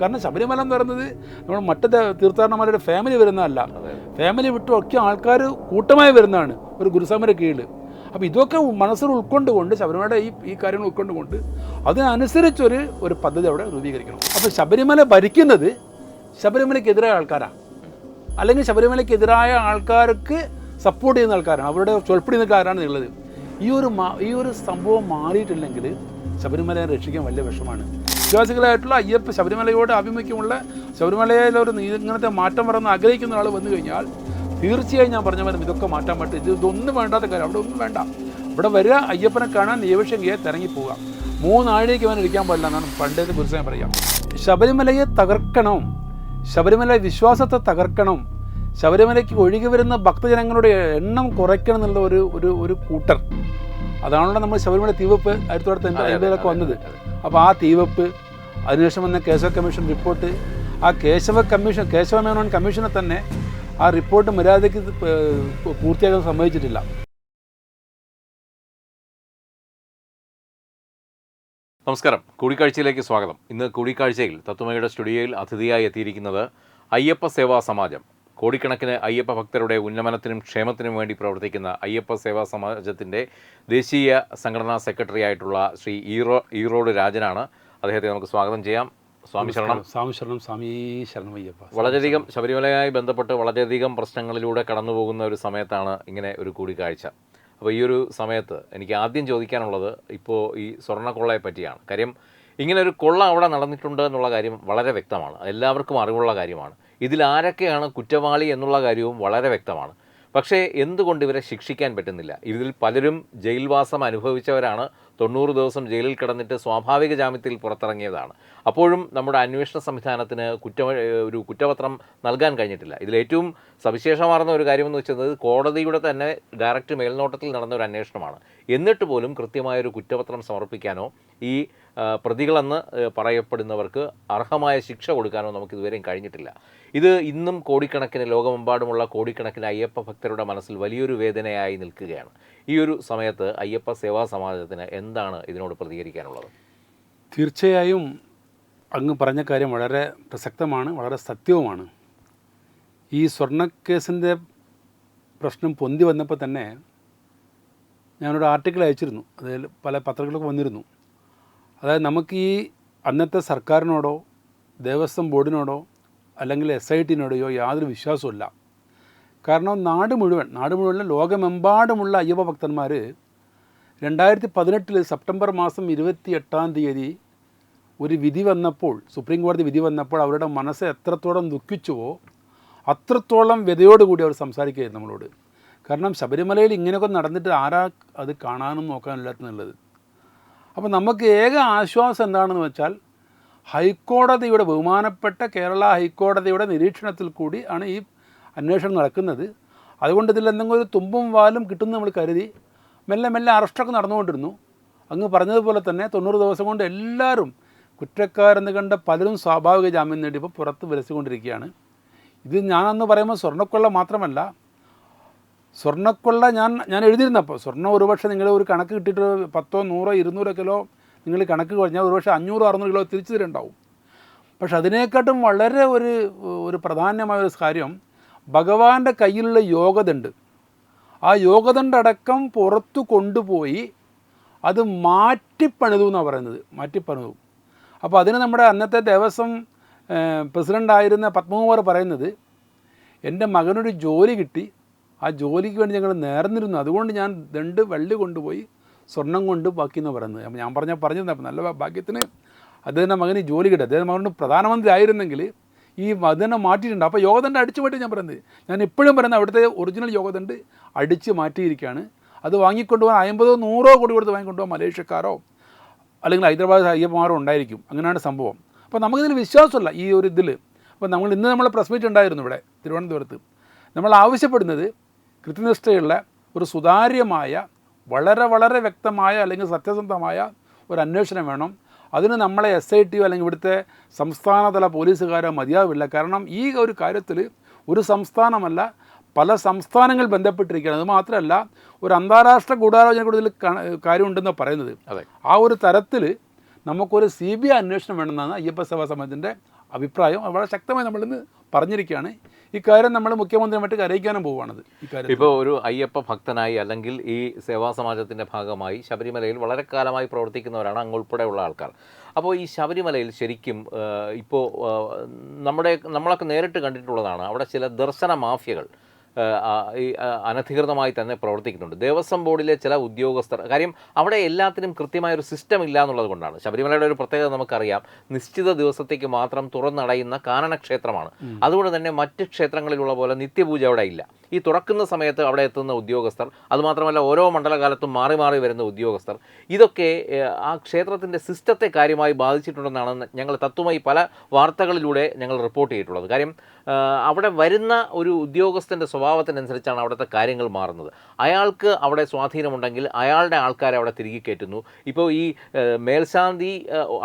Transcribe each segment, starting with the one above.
കാരണം ശബരിമല എന്ന് പറയുന്നത് നമ്മൾ മറ്റ് തീർത്ഥാടനമാരുടെ ഫാമിലി വരുന്നതല്ല, ഫാമിലി വിട്ടും ഒക്കെ ആൾക്കാർ കൂട്ടമായി വരുന്നതാണ് ഒരു ഗുരുസ്വാമിയുടെ കീഴിൽ. അപ്പോൾ ഇതൊക്കെ മനസ്സിൽ ഉൾക്കൊണ്ടുകൊണ്ട് ശബരിമലയുടെ ഈ കാര്യങ്ങൾ ഉൾക്കൊണ്ടുകൊണ്ട് അതിനനുസരിച്ചൊരു പദ്ധതി അവിടെ രൂപീകരിക്കണം. അപ്പോൾ ശബരിമല ഭരിക്കുന്നത് ശബരിമലയ്ക്കെതിരായ ആൾക്കാരാണ്, അല്ലെങ്കിൽ ശബരിമലയ്ക്കെതിരായ ആൾക്കാർക്ക് സപ്പോർട്ട് ചെയ്യുന്ന ആൾക്കാരാണ്, അവരുടെ ചൊൽപ്പിടുന്ന ആൾക്കാരാണ് ഉള്ളത്. ഈ ഒരു സംഭവം മാറിയിട്ടില്ലെങ്കിൽ ശബരിമലയെ രക്ഷിക്കാൻ വലിയ വിഷമാണ്. വിശ്വാസികളായിട്ടുള്ള ശബരിമലയോട് ആഭിമുഖ്യമുള്ള ശബരിമലയിലൊരു ഇങ്ങനത്തെ മാറ്റം വരാൻ ആഗ്രഹിക്കുന്ന ആൾ വന്നു കഴിഞ്ഞാൽ തീർച്ചയായും ഞാൻ പറഞ്ഞ പോലെ ഇതൊക്കെ മാറ്റാൻ പറ്റും. ഇതൊന്നും വേണ്ടാത്ത കാര്യം, അവിടെ ഒന്നും വേണ്ട. ഇവിടെ വരിക, അയ്യപ്പനെ കാണാൻ നിയമശങ്കയെ തിരങ്ങിപ്പോവുക, 3 ആഴ്ചയ്ക്ക് അവൻ ഇരിക്കാൻ പാടില്ല എന്നാണ് പണ്ടത്തെ പുരുഷനെ പറയാം. ശബരിമലയെ തകർക്കണം, ശബരിമല വിശ്വാസത്തെ തകർക്കണം, ശബരിമലയ്ക്ക് ഒഴുകി വരുന്ന ഭക്തജനങ്ങളുടെ എണ്ണം കുറയ്ക്കണം എന്നുള്ള ഒരു കൂട്ടർ. അതാണല്ലോ നമ്മൾ ശബരിമല തീവെപ്പ് 1950 വന്നത്. അപ്പോൾ ആ തീവെപ്പ്, അതിനുശേഷം വന്ന കേശവ കമ്മീഷൻ റിപ്പോർട്ട്, ആ കേശവ മേനോൻ കമ്മീഷനെ തന്നെ ആ റിപ്പോർട്ട് മര്യാദയ്ക്ക് പൂർത്തിയാക്കാൻ സമ്മതിച്ചിട്ടില്ല. നമസ്കാരം, കൂടിക്കാഴ്ചയിലേക്ക് സ്വാഗതം. ഇന്ന് കൂടിക്കാഴ്ചയിൽ തത്വമയുടെ സ്റ്റുഡിയോയിൽ അതിഥിയായി എത്തിയിരിക്കുന്നത് അയ്യപ്പ സേവാ സമാജം, കോടിക്കണക്കിന് അയ്യപ്പ ഭക്തരുടെ ഉന്നമനത്തിനും ക്ഷേമത്തിനും വേണ്ടി പ്രവർത്തിക്കുന്ന അയ്യപ്പ സേവാ സമാജത്തിൻ്റെ ദേശീയ സംഘടനാ സെക്രട്ടറി ആയിട്ടുള്ള ശ്രീ ഈറോഡ് രാജനാണ്. അദ്ദേഹത്തെ നമുക്ക് സ്വാഗതം ചെയ്യാം. സ്വാമി ശരണം. സ്വാമി ശരണം. സ്വാമി ശരണം അയ്യപ്പ. വളരെയധികം ശബരിമലയുമായി ബന്ധപ്പെട്ട് വളരെയധികം പ്രശ്നങ്ങളിലൂടെ കടന്നു പോകുന്ന ഒരു സമയത്താണ് ഇങ്ങനെ ഒരു കൂടിക്കാഴ്ച. അപ്പോൾ ഈ ഒരു സമയത്ത് എനിക്ക് ആദ്യം ചോദിക്കാനുള്ളത് ഇപ്പോൾ ഈ സ്വർണ്ണക്കൊള്ളയെ പറ്റിയാണ്. കാര്യം ഇങ്ങനെ ഒരു കൊള്ള അവിടെ നടന്നിട്ടുണ്ട് എന്നുള്ള കാര്യം വളരെ വ്യക്തമാണ്, എല്ലാവർക്കും അറിവുള്ള കാര്യമാണ്. ഇതിലാരൊക്കെയാണ് കുറ്റവാളി എന്നുള്ള കാര്യവും വളരെ വ്യക്തമാണ്. പക്ഷേ എന്തുകൊണ്ട് ഇവരെ ശിക്ഷിക്കാൻ പറ്റുന്നില്ല? ഇതിൽ പലരും ജയിൽവാസം അനുഭവിച്ചവരാണ്, 90 ദിവസം ജയിലിൽ കിടന്നിട്ട് സ്വാഭാവിക ജാമ്യത്തിൽ പുറത്തിറങ്ങിയതാണ്. അപ്പോഴും നമ്മുടെ അന്വേഷണ സംവിധാനത്തിന് ഒരു കുറ്റപത്രം നൽകാൻ കഴിഞ്ഞിട്ടില്ല. ഇതിലേറ്റവും സവിശേഷമാർന്ന ഒരു കാര്യമെന്ന് വെച്ചത് കോടതിയുടെ തന്നെ ഡയറക്റ്റ് മേൽനോട്ടത്തിൽ നടന്ന ഒരു അന്വേഷണമാണ്. എന്നിട്ട് പോലും കൃത്യമായൊരു കുറ്റപത്രം സമർപ്പിക്കാനോ ഈ പ്രതികളെന്ന് പറയപ്പെടുന്നവർക്ക് അർഹമായ ശിക്ഷ കൊടുക്കാനോ നമുക്ക് ഇതുവരെയും കഴിഞ്ഞിട്ടില്ല. ഇത് ഇന്നും കോടിക്കണക്കിന് ലോകമെമ്പാടുമുള്ള കോടിക്കണക്കിന് അയ്യപ്പ ഭക്തരുടെ മനസ്സിൽ വലിയൊരു വേദനയായി നിൽക്കുകയാണ്. ഈ ഒരു സമയത്ത് അയ്യപ്പ സേവാ സമാജത്തിന് എന്താണ് ഇതിനോട് പ്രതികരിക്കാനുള്ളത്? തീർച്ചയായും അങ്ങ് പറഞ്ഞ കാര്യം വളരെ പ്രസക്തമാണ്, വളരെ സത്യവുമാണ്. ഈ സ്വർണ്ണക്കേസിൻ്റെ പ്രശ്നം പൊന്തി വന്നപ്പോൾ തന്നെ ഞാനൊരു ആർട്ടിക്കിൾ അയച്ചിരുന്നു, അതിൽ പല പത്രങ്ങളൊക്കെ വന്നിരുന്നു. അതായത് നമുക്ക് ഈ അന്നത്തെ സർക്കാരിനോടോ ദേവസ്വം ബോർഡിനോടോ അല്ലെങ്കിൽ SIT-നോടെയോ യാതൊരു വിശ്വാസമില്ല. കാരണം നാട് മുഴുവൻ ലോകമെമ്പാടുമുള്ള അയ്യപ്പ ഭക്തന്മാർ 2018 സെപ്റ്റംബർ മാസം 28-ാം തീയതി ഒരു വിധി വന്നപ്പോൾ, സുപ്രീം കോടതി വിധി വന്നപ്പോൾ അവരുടെ മനസ്സ് എത്രത്തോളം ദുഃഖിച്ചുവോ അത്രത്തോളം വ്യതയോടുകൂടി അവർ സംസാരിക്കുകയായിരുന്നു നമ്മളോട്. കാരണം ശബരിമലയിൽ ഇങ്ങനെയൊക്കെ നടന്നിട്ട് ആരാ അത് കാണാനും നോക്കാനില്ലാത്തുള്ളത്. അപ്പോൾ നമുക്ക് ഏക ആശ്വാസം എന്താണെന്ന് വെച്ചാൽ ഹൈക്കോടതിയുടെ, ബഹുമാനപ്പെട്ട കേരള ഹൈക്കോടതിയുടെ നിരീക്ഷണത്തിൽ കൂടി ആണ് ഈ അന്വേഷണം നടക്കുന്നത്. അതുകൊണ്ട് ഇതിൽ എന്തെങ്കിലും ഒരു തുമ്പും വാലും കിട്ടുമെന്ന് നമ്മൾ കരുതി മെല്ലെ അറസ്റ്റൊക്കെ നടന്നുകൊണ്ടിരുന്നു. അങ്ങ് പറഞ്ഞതുപോലെ തന്നെ 90 ദിവസം കൊണ്ട് എല്ലാവരും കുറ്റക്കാരെന്ന് കണ്ട പലരും സ്വാഭാവിക ജാമ്യം നേടിയപ്പോൾ പുറത്ത് വിലസിക്കൊണ്ടിരിക്കുകയാണ്. ഇത് ഞാനന്ന് പറയുമ്പോൾ സ്വർണ്ണക്കൊള്ള മാത്രമല്ല, സ്വർണ്ണക്കൊള്ള ഞാൻ എഴുതിയിരുന്നപ്പോൾ സ്വർണ്ണം ഒരുപക്ഷെ നിങ്ങൾ ഒരു കണക്ക് കിട്ടിയിട്ട് 10, 100, 200 കിലോ നിങ്ങൾ കണക്ക് കഴിഞ്ഞാൽ ഒരുപക്ഷെ 500, 600 കിലോ തിരിച്ചു തരുന്നുണ്ടാവും. പക്ഷെ അതിനേക്കാട്ടും വളരെ ഒരു പ്രധാനമായ ഒരു കാര്യം, ഭഗവാന്റെ കയ്യിലുള്ള യോഗദണ്ഡ്, ആ യോഗദണ്ഡടക്കം പുറത്തു കൊണ്ടുപോയി അത് മാറ്റിപ്പണിതു എന്നാണ് പറയുന്നത്, മാറ്റിപ്പണിതു. അപ്പോൾ അതിന് നമ്മുടെ അന്നത്തെ ദേവസ്വം പ്രസിഡൻ്റായിരുന്ന പത്മകുമാർ പറയുന്നത്, എൻ്റെ മകനൊരു ജോലി കിട്ടി, ആ ജോലിക്ക് വേണ്ടി ഞങ്ങൾ നേർന്നിരുന്നു, അതുകൊണ്ട് ഞാൻ 2 വെള്ളി കൊണ്ടുപോയി സ്വർണം കൊണ്ട് ബാക്കിയെന്ന് പറയുന്നത്. അപ്പോൾ ഞാൻ പറഞ്ഞിരുന്നു, അപ്പോൾ നല്ല ഭാഗ്യത്തിന് അദ്ദേഹത്തിൻ്റെ മകന് ജോലി കിട്ടും. അദ്ദേഹം മകന് പ്രധാനമന്ത്രി ആയിരുന്നെങ്കിൽ ഈ അതിനെ മാറ്റിയിട്ടുണ്ട്. അപ്പോൾ യോഗദണ്ഡ് അടിച്ചു മാറ്റി ഞാൻ പറയുന്നത്, ഞാൻ ഇപ്പോഴും പറയുന്നത് അവിടുത്തെ ഒറിജിനൽ യോഗദണ്ഡ് അടിച്ച് മാറ്റിയിരിക്കുകയാണ്. അത് വാങ്ങിക്കൊണ്ടുപോകാൻ 50, 100 കോടി കൊടുത്ത് വാങ്ങിക്കൊണ്ടുപോകാൻ മലേഷ്യക്കാരോ അല്ലെങ്കിൽ ഹൈദരാബാദ് അയ്യപ്പന്മാരോ ഉണ്ടായിരിക്കും. അങ്ങനെയാണ് സംഭവം. അപ്പോൾ നമുക്കിതിൽ വിശ്വാസമില്ല ഈ ഒരു ഇതിൽ. അപ്പോൾ നമ്മൾ പ്രസ് മീറ്റ് ഉണ്ടായിരുന്നു ഇവിടെ തിരുവനന്തപുരത്ത്. നമ്മൾ ആവശ്യപ്പെടുന്നത് കൃത്യനിഷ്ഠയുള്ള ഒരു സുതാര്യമായ വളരെ വ്യക്തമായ അല്ലെങ്കിൽ സത്യസന്ധമായ ഒരു അന്വേഷണം വേണം. അതിന് നമ്മളെ SIT-യോ അല്ലെങ്കിൽ ഇവിടുത്തെ സംസ്ഥാനതല പോലീസുകാരോ മതിയാവില്ല. കാരണം ഈ ഒരു കാര്യത്തിൽ ഒരു സംസ്ഥാനമല്ല, പല സംസ്ഥാനങ്ങൾ ബന്ധപ്പെട്ടിരിക്കുകയാണ്. അത് മാത്രമല്ല, ഒരു അന്താരാഷ്ട്ര ഗൂഢാലോചന കൂടുതൽ കാര്യമുണ്ടെന്ന് പറയുന്നത്. ആ ഒരു തരത്തിൽ നമുക്കൊരു CBI അന്വേഷണം വേണമെന്നാണ് അയ്യപ്പ സേവാ സമാജത്തിൻ്റെ അഭിപ്രായം വളരെ ശക്തമായി നമ്മളിന്ന് പറഞ്ഞിരിക്കുകയാണ്. ഇക്കാര്യം നമ്മൾ മുഖ്യമന്ത്രിയുമായിട്ട് അറിയിക്കാനും പോവുകയാണത്. ഇക്കാര്യം ഇപ്പോൾ ഒരു അയ്യപ്പ ഭക്തനായി അല്ലെങ്കിൽ ഈ സേവാ സമാജത്തിൻ്റെ ഭാഗമായി ശബരിമലയിൽ വളരെ കാലമായി പ്രവർത്തിക്കുന്നവരാണ് അങ്ങുൾപ്പെടെയുള്ള ആൾക്കാർ. അപ്പോൾ ഈ ശബരിമലയിൽ ശരിക്കും ഇപ്പോൾ നമ്മളൊക്കെ നേരിട്ട് കണ്ടിട്ടുള്ളതാണ്, അവിടെ ചില ദർശന മാഫിയകൾ ഈ അനധികൃതമായി തന്നെ പ്രവർത്തിക്കുന്നുണ്ട്. ദേവസ്വം ബോർഡിലെ ചില ഉദ്യോഗസ്ഥർ, കാര്യം അവിടെ എല്ലാത്തിനും കൃത്യമായൊരു സിസ്റ്റം ഇല്ല എന്നുള്ളത് കൊണ്ടാണ്. ശബരിമലയുടെ ഒരു പ്രത്യേകത നമുക്കറിയാം, നിശ്ചിത ദിവസത്തേക്ക് മാത്രം തുറന്നടയുന്ന കാനനക്ഷേത്രമാണ്. അതുകൊണ്ട് തന്നെ മറ്റ് ക്ഷേത്രങ്ങളിലുള്ള പോലെ നിത്യപൂജ അവിടെ ഇല്ല. ഈ തുറക്കുന്ന സമയത്ത് അവിടെ എത്തുന്ന ഉദ്യോഗസ്ഥർ, അതുമാത്രമല്ല ഓരോ മണ്ഡലകാലത്തും മാറി മാറി വരുന്ന ഉദ്യോഗസ്ഥർ, ഇതൊക്കെ ആ ക്ഷേത്രത്തിൻ്റെ സിസ്റ്റത്തെ കാര്യമായി ബാധിച്ചിട്ടുണ്ടെന്നാണ് ഞങ്ങൾ തത്വമായി പല വാർത്തകളിലൂടെ ഞങ്ങൾ റിപ്പോർട്ട് ചെയ്തിട്ടുള്ളത്. കാര്യം അവിടെ വരുന്ന ഒരു ഉദ്യോഗസ്ഥൻ്റെ സ്വഭാവത്തിനനുസരിച്ചാണ് അവിടുത്തെ കാര്യങ്ങൾ മാറുന്നത്. അയാൾക്ക് അവിടെ സ്വാധീനമുണ്ടെങ്കിൽ അയാളുടെ ആൾക്കാരെ അവിടെ തിരികെ കയറ്റുന്നു. ഇപ്പോൾ ഈ മേൽശാന്തി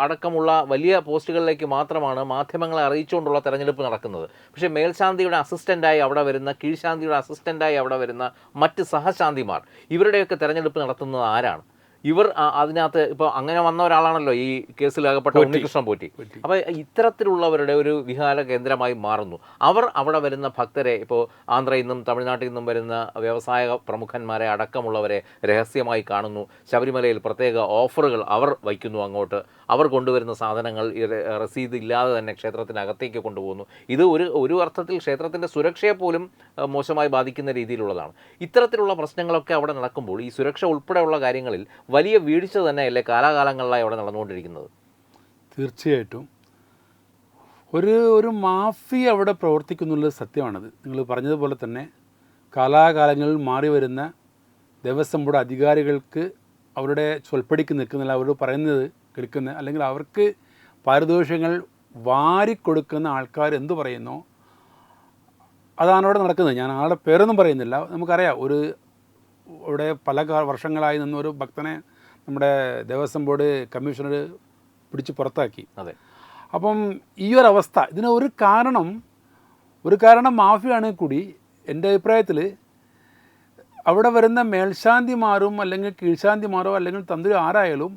അടക്കമുള്ള വലിയ പോസ്റ്റുകളിലേക്ക് മാത്രമാണ് മാധ്യമങ്ങളെ അറിയിച്ചുകൊണ്ടുള്ള തെരഞ്ഞെടുപ്പ് നടക്കുന്നത്. പക്ഷേ മേൽശാന്തിയുടെ അസിസ്റ്റൻ്റായി അവിടെ വരുന്ന, കീഴ്ശാന്തിയുടെ അസിസ്റ്റൻ്റായി അവിടെ വരുന്ന മറ്റ് സഹശാന്തിമാർ, ഇവരുടെയൊക്കെ തെരഞ്ഞെടുപ്പ് നടത്തുന്നത് ആരാണ്? ഇവർ അതിനകത്ത് ഇപ്പോൾ അങ്ങനെ വന്ന ഒരാളാണല്ലോ ഈ കേസിലകപ്പെട്ട ഉണ്ണികൃഷ്ണൻ പോറ്റി. അപ്പോൾ ഇത്തരത്തിലുള്ളവരുടെ ഒരു വിഹാര കേന്ദ്രമായി മാറുന്നു. അവർ അവിടെ വരുന്ന ഭക്തരെ, ഇപ്പോൾ ആന്ധ്രയിൽ നിന്നും തമിഴ്നാട്ടിൽ നിന്നും വരുന്ന വ്യവസായ പ്രമുഖന്മാരെ അടക്കമുള്ളവരെ രഹസ്യമായി കാണുന്നു. ശബരിമലയിൽ പ്രത്യേക ഓഫറുകൾ അവർ വയ്ക്കുന്നു അങ്ങോട്ട്. അവർ കൊണ്ടുവരുന്ന സാധനങ്ങൾ റസീത് ഇല്ലാതെ തന്നെ ക്ഷേത്രത്തിനകത്തേക്ക് കൊണ്ടുപോകുന്നു. ഇത് ഒരു അർത്ഥത്തിൽ ക്ഷേത്രത്തിൻ്റെ സുരക്ഷയെ പോലും മോശമായി ബാധിക്കുന്ന രീതിയിലുള്ളതാണ്. ഇത്തരത്തിലുള്ള പ്രശ്നങ്ങളൊക്കെ അവിടെ നടക്കുമ്പോൾ ഈ സുരക്ഷ ഉൾപ്പെടെയുള്ള കാര്യങ്ങളിൽ വലിയ വീഴ്ച തന്നെയല്ലേ കാലാകാലങ്ങളിലായി അവിടെ നടന്നുകൊണ്ടിരിക്കുന്നത്? തീർച്ചയായിട്ടും ഒരു മാഫിയ അവിടെ പ്രവർത്തിക്കുന്നുള്ളത് സത്യമാണത്. നിങ്ങൾ പറഞ്ഞതുപോലെ തന്നെ കാലാകാലങ്ങളിൽ മാറി വരുന്ന ദേവസ്വം ബോർഡ് അധികാരികൾക്ക് അവരുടെ ചൊൽപ്പടിക്ക് നിൽക്കുന്നില്ല, അവർ പറയുന്നത് കേൾക്കുന്ന, അല്ലെങ്കിൽ അവർക്ക് പാരിതോഷികങ്ങൾ വാരിക്കൊടുക്കുന്ന ആൾക്കാർ എന്തു പറയുന്നോ അതാണ് അവിടെ നടക്കുന്നത്. ഞാൻ ആളുടെ പേരൊന്നും പറയുന്നില്ല. നമുക്കറിയാം, ഇവിടെ പല വർഷങ്ങളായി നിന്നൊരു ഭക്തനെ നമ്മുടെ ദേവസ്വം ബോർഡ് കമ്മീഷണർ പിടിച്ച് പുറത്താക്കി. അതെ. അപ്പം ഈ ഒരു അവസ്ഥ, ഇതിന് ഒരു കാരണം മാഫിയാണ് കൂടി. എൻ്റെ അഭിപ്രായത്തിൽ അവിടെ വരുന്ന മേൽശാന്തിമാരും അല്ലെങ്കിൽ കീഴ്ശാന്തിമാരോ അല്ലെങ്കിൽ തന്ത്രി ആരായാലും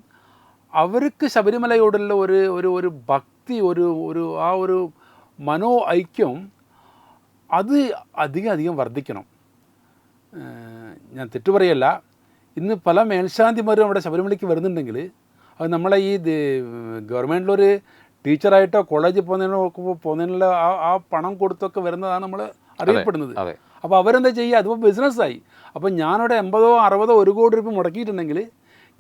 അവർക്ക് ശബരിമലയോടുള്ള ഒരു ഭക്തി, ഒരു മനോ ഐക്യം അത് അധികം വർദ്ധിക്കണം. ഞാൻ തെറ്റുപറയല്ല, ഇന്ന് പല മേൽശാന്തിമാരും അവിടെ ശബരിമലയ്ക്ക് വരുന്നുണ്ടെങ്കിൽ അത് നമ്മളെ ഈ ഗവൺമെൻറ്റിലൊരു ടീച്ചറായിട്ടോ കോളേജിൽ പോകുന്നതിനുള്ള ആ പണം കൊടുത്തൊക്കെ വരുന്നതാണ് നമ്മൾ അറിയപ്പെടുന്നത്. അപ്പോൾ അവരെന്താ ചെയ്യുക? അതിപ്പോൾ ബിസിനസ്സായി. അപ്പോൾ ഞാനവിടെ 50 60 1 കോടി രൂപ മുടക്കിയിട്ടുണ്ടെങ്കിൽ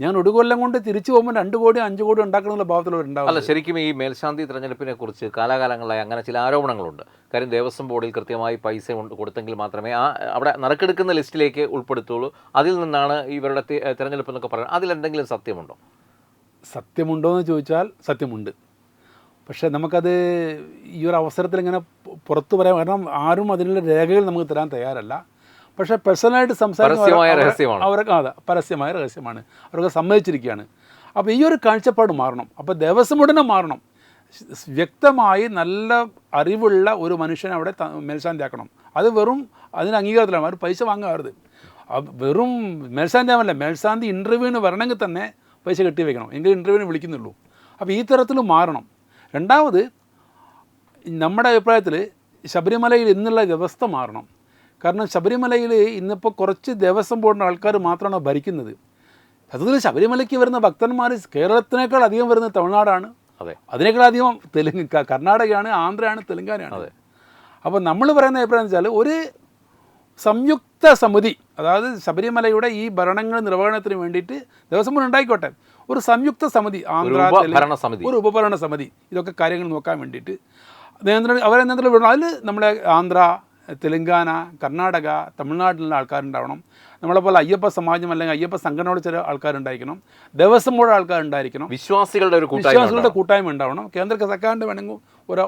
ഞാൻ ഒരു കൊല്ലം കൊണ്ട് തിരിച്ചു പോകുമ്പോൾ 2 കോടി 5 കോടി ഉണ്ടാക്കണമെന്നുള്ള ഭാവത്തിലുണ്ടാവും. അല്ല, ശരിക്കും ഈ മേൽശാന്തി തിരഞ്ഞെടുപ്പിനെ കുറിച്ച് കാലാകാലങ്ങളായി അങ്ങനെ ചില ആരോപണങ്ങളുണ്ട്. കാര്യം ദേവസ്വം ബോർഡിൽ കൃത്യമായി പൈസ കൊടുത്തെങ്കിൽ മാത്രമേ അവിടെ നറുക്കെടുക്കുന്ന ലിസ്റ്റിലേക്ക് ഉൾപ്പെടുത്തുള്ളൂ. അതിൽ നിന്നാണ് ഇവരുടെ തിരഞ്ഞെടുപ്പ് എന്നൊക്കെ പറയുന്നത്. അതിലെന്തെങ്കിലും സത്യമുണ്ടോ? സത്യമുണ്ടോ എന്ന് ചോദിച്ചാൽ സത്യമുണ്ട്. പക്ഷേ നമുക്കത് ഈ ഒരു അവസരത്തിൽ ഇങ്ങനെ പുറത്തു പറയാൻ, കാരണം ആരും അതിനുള്ള രേഖകൾ നമുക്ക് തരാൻ തയ്യാറല്ല. പക്ഷേ പേഴ്സണലായിട്ട് സംസാരിക്കുന്ന പരസ്യമായ രഹസ്യമാണ്, അവർക്ക് സമ്മതിച്ചിരിക്കുകയാണ്. അപ്പോൾ ഈ ഒരു കാഴ്ചപ്പാട് മാറണം. അപ്പോൾ ദേവസ്വം ബോർഡിനെ മാറണം. വ്യക്തമായി നല്ല അറിവുള്ള ഒരു മനുഷ്യനെ അവിടെ മേൽശാന്തിയാക്കണം. അത് വെറും അതിന് അംഗീകാരത്തിലാണ്, അവർ പൈസ വാങ്ങാറുത്. വെറും മേൽശാന്തിയാവല്ല, മേൽശാന്തി ഇൻ്റർവ്യൂവിന് വരണമെങ്കിൽ തന്നെ പൈസ കെട്ടി വയ്ക്കണം, എങ്കിൽ ഇൻ്റർവ്യൂവിന് വിളിക്കുന്നുള്ളൂ. അപ്പോൾ ഈ തരത്തിൽ മാറണം. രണ്ടാമത്, നമ്മുടെ അഭിപ്രായത്തിൽ ശബരിമലയിൽ ഇന്നുള്ള വ്യവസ്ഥ മാറണം. കാരണം ശബരിമലയിൽ ഇന്നിപ്പോൾ കുറച്ച് ദേവസ്വം ബോർഡിൻ്റെ ആൾക്കാർ മാത്രമാണ് ഭരിക്കുന്നത്. സത്യത്തിൽ ശബരിമലയ്ക്ക് വരുന്ന ഭക്തന്മാർ കേരളത്തിനേക്കാൾ അധികം വരുന്നത് തമിഴ്നാടാണ്. അതിനേക്കാൾ അധികം കർണാടകയാണ്, ആന്ധ്രയാണ്, തെലുങ്കാനയാണ്. അപ്പോൾ നമ്മൾ പറയുന്ന അഭിപ്രായം എന്ന് വെച്ചാൽ ഒരു സംയുക്ത സമിതി, അതായത് ശബരിമലയുടെ ഈ ഭരണങ്ങൾ നിർവഹണത്തിന് വേണ്ടിയിട്ട് ദേവസ്വം ബോർഡ് ഉണ്ടായിക്കോട്ടെ, ഒരു സംയുക്ത സമിതി, ഒരു ഉപഭരണ സമിതി, ഇതൊക്കെ കാര്യങ്ങൾ നോക്കാൻ വേണ്ടിയിട്ട് അവരെ നിയന്ത്രണം വിടണം. അതിൽ നമ്മുടെ ആന്ധ്ര, തെലുങ്കാന, കർണാടക, തമിഴ്നാട്ടിലുള്ള ആൾക്കാരുണ്ടാവണം. നമ്മളെപ്പോലെ അയ്യപ്പ സമാജം അല്ലെങ്കിൽ അയ്യപ്പ സംഘടനയോട് ചില ആൾക്കാരുണ്ടായിരിക്കണം. ദേവസ്വം ബോർഡ് ആൾക്കാരുണ്ടായിരിക്കണം. വിശ്വാസികളുടെ കൂട്ടായ്മ ഉണ്ടാവണം. കേന്ദ്ര സർക്കാരിൻ്റെ വേണമെങ്കിൽ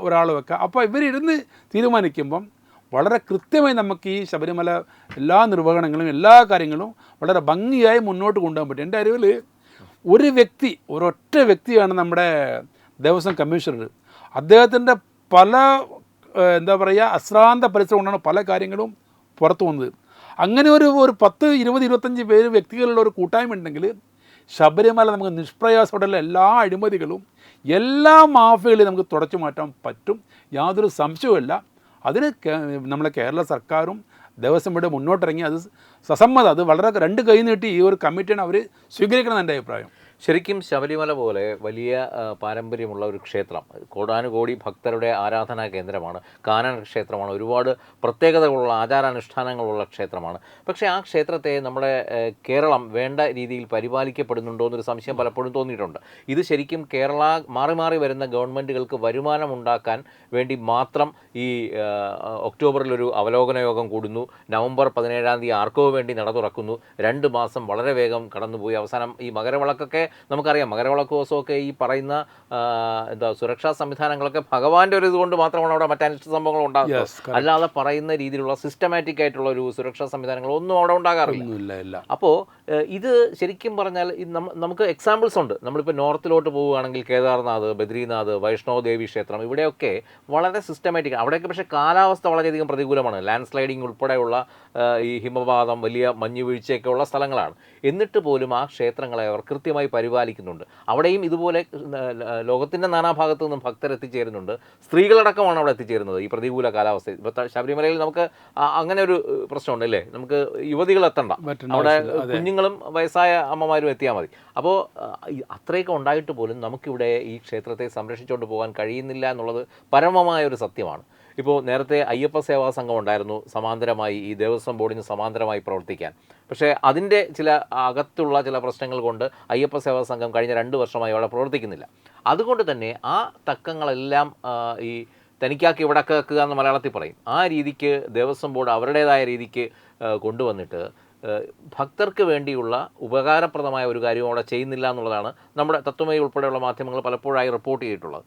ഒരാൾ വെക്കാം. അപ്പോൾ ഇവരിരുന്ന് തീരുമാനിക്കുമ്പം വളരെ കൃത്യമായി നമുക്ക് ഈ ശബരിമല എല്ലാ നിർവഹണങ്ങളും എല്ലാ കാര്യങ്ങളും വളരെ ഭംഗിയായി മുന്നോട്ട് കൊണ്ടുപോകാൻ പറ്റും. എൻ്റെ അറിവിൽ ഒരൊറ്റ വ്യക്തിയാണ് നമ്മുടെ ദേവസ്വം കമ്മീഷണർ. അദ്ദേഹത്തിൻ്റെ പല അശ്രാന്ത പരിശ്രമം കൊണ്ടാണ് പല കാര്യങ്ങളും പുറത്തു വന്നത്. അങ്ങനെ ഒരു 10, 20, 25 പേര് വ്യക്തികളുള്ള ഒരു കൂട്ടായ്മ ഉണ്ടെങ്കിൽ ശബരിമല നമുക്ക് നിഷ്പ്രയാസമുള്ള എല്ലാ അഴിമതികളും എല്ലാ മാഫിയകളെയും നമുക്ക് തുടച്ചു മാറ്റാൻ പറ്റും, യാതൊരു സംശയവുമില്ല. അതിന് നമ്മളെ കേരള സർക്കാരും ദേവസ്വം ബോർഡ് മുന്നോട്ടിറങ്ങി അത് സസമ്മതം, അത് വളരെ 2 കൈ നീട്ടി ഈ ഒരു കമ്മിറ്റിയാണ് അവർ സ്വീകരിക്കണം എൻ്റെ അഭിപ്രായം. ശരിക്കും ശബരിമല പോലെ വലിയ പാരമ്പര്യമുള്ള ഒരു ക്ഷേത്രം, കോടാനുകോടി ഭക്തരുടെ ആരാധനാ കേന്ദ്രമാണ്, കാനന ക്ഷേത്രമാണ്, ഒരുപാട് പ്രത്യേകതകളുള്ള ആചാരാനുഷ്ഠാനങ്ങളുള്ള ക്ഷേത്രമാണ്. പക്ഷേ ആ ക്ഷേത്രത്തെ നമ്മുടെ കേരളം വേണ്ട രീതിയിൽ പരിപാലിക്കപ്പെടുന്നുണ്ടോ എന്നൊരു സംശയം പലപ്പോഴും തോന്നിയിട്ടുണ്ട്. ഇത് ശരിക്കും കേരള മാറി മാറി വരുന്ന ഗവൺമെൻറ്റുകൾക്ക് വരുമാനം ഉണ്ടാക്കാൻ വേണ്ടി മാത്രം ഈ ഒക്ടോബറിലൊരു അവലോകന യോഗം കൂടുന്നു, നവംബർ 17-ാം തീയതി ആർക്കോ വേണ്ടി നട തുറക്കുന്നു, 2 മാസം വളരെ വേഗം കടന്നുപോയി, അവസാനം ഈ മകരവിളക്കൊക്കെ നമുക്കറിയാം, മകരവിളക്ക് ദിവസമൊക്കെ ഈ പറയുന്ന സുരക്ഷാ സംവിധാനങ്ങളൊക്കെ ഭഗവാന്റെ ഒരു ഇതുകൊണ്ട് മാത്രമാണ് അവിടെ മറ്റനുഷ്ഠ സംഭവങ്ങൾ ഉണ്ടാകുന്നത്. അല്ലാതെ പറയുന്ന രീതിയിലുള്ള സിസ്റ്റമാറ്റിക് ആയിട്ടുള്ള ഒരു സുരക്ഷാ സംവിധാനങ്ങളൊന്നും അവിടെ ഉണ്ടാകാറില്ല. അപ്പോൾ ഇത് ശരിക്കും പറഞ്ഞാൽ നമുക്ക് എക്സാമ്പിൾസ് ഉണ്ട്. നമ്മളിപ്പോൾ നോർത്തിലോട്ട് പോവുകയാണെങ്കിൽ കേദാർനാഥ്, ബദ്രീനാഥ്, വൈഷ്ണോ ദേവി ക്ഷേത്രം, ഇവിടെയൊക്കെ വളരെ സിസ്റ്റമാറ്റിക്, അവിടെയൊക്കെ പക്ഷേ കാലാവസ്ഥ വളരെയധികം പ്രതികൂലമാണ്, ലാൻഡ് സ്ലൈഡിങ് ഉൾപ്പെടെയുള്ള ഈ ഹിമപാതം, വലിയ മഞ്ഞുവീഴ്ചയൊക്കെ ഉള്ള സ്ഥലങ്ങളാണ്. എന്നിട്ട് പോലും ആ ക്ഷേത്രങ്ങളെ അവർ കൃത്യമായി പരിപാലിക്കുന്നുണ്ട്. അവിടെയും ഇതുപോലെ ലോകത്തിൻ്റെ നാനാഭാഗത്തു നിന്നും ഭക്തർ എത്തിച്ചേരുന്നുണ്ട്, സ്ത്രീകളടക്കമാണ് അവിടെ എത്തിച്ചേരുന്നത് ഈ പ്രതികൂല കാലാവസ്ഥയിൽ. ഇപ്പോൾ ശബരിമലയിൽ നമുക്ക് അങ്ങനെ ഒരു പ്രശ്നമുണ്ട് അല്ലേ, നമുക്ക് യുവതികൾ എത്തണ്ട, അവിടെ കുഞ്ഞുങ്ങളും വയസ്സായ അമ്മമാരും എത്തിയാൽ മതി. അപ്പോൾ അത്രയൊക്കെ ഉണ്ടായിട്ട് പോലും നമുക്കിവിടെ ഈ ക്ഷേത്രത്തെ സംരക്ഷിച്ചുകൊണ്ട് പോകാൻ കഴിയുന്നില്ല എന്നുള്ളത് പരമമായ ഒരു സത്യമാണ്. ഇപ്പോൾ നേരത്തെ അയ്യപ്പ സേവാ സംഘം ഉണ്ടായിരുന്നു സമാന്തരമായി, ഈ ദേവസ്വം ബോർഡിന് സമാന്തരമായി പ്രവർത്തിക്കാൻ. പക്ഷേ അതിൻ്റെ ചില അകത്തുള്ള ചില പ്രശ്നങ്ങൾ കൊണ്ട് അയ്യപ്പ സേവാ സംഘം കഴിഞ്ഞ 2 വർഷമായി അവിടെ പ്രവർത്തിക്കുന്നില്ല. അതുകൊണ്ട് തന്നെ ആ തക്കങ്ങളെല്ലാം ഈ തനിക്കാക്കി ഇവിടൊക്കെ വെക്കുക എന്ന് മലയാളത്തിൽ പറയും, ആ രീതിക്ക് ദേവസ്വം ബോർഡ് അവരുടേതായ രീതിക്ക് കൊണ്ടുവന്നിട്ട് ഭക്തർക്ക് വേണ്ടിയുള്ള ഉപകാരപ്രദമായ ഒരു കാര്യവും അവിടെ ചെയ്യുന്നില്ല എന്നുള്ളതാണ് നമ്മുടെ തത്വമയി ഉൾപ്പെടെയുള്ള മാധ്യമങ്ങൾ പലപ്പോഴായി റിപ്പോർട്ട് ചെയ്തിട്ടുള്ളത്.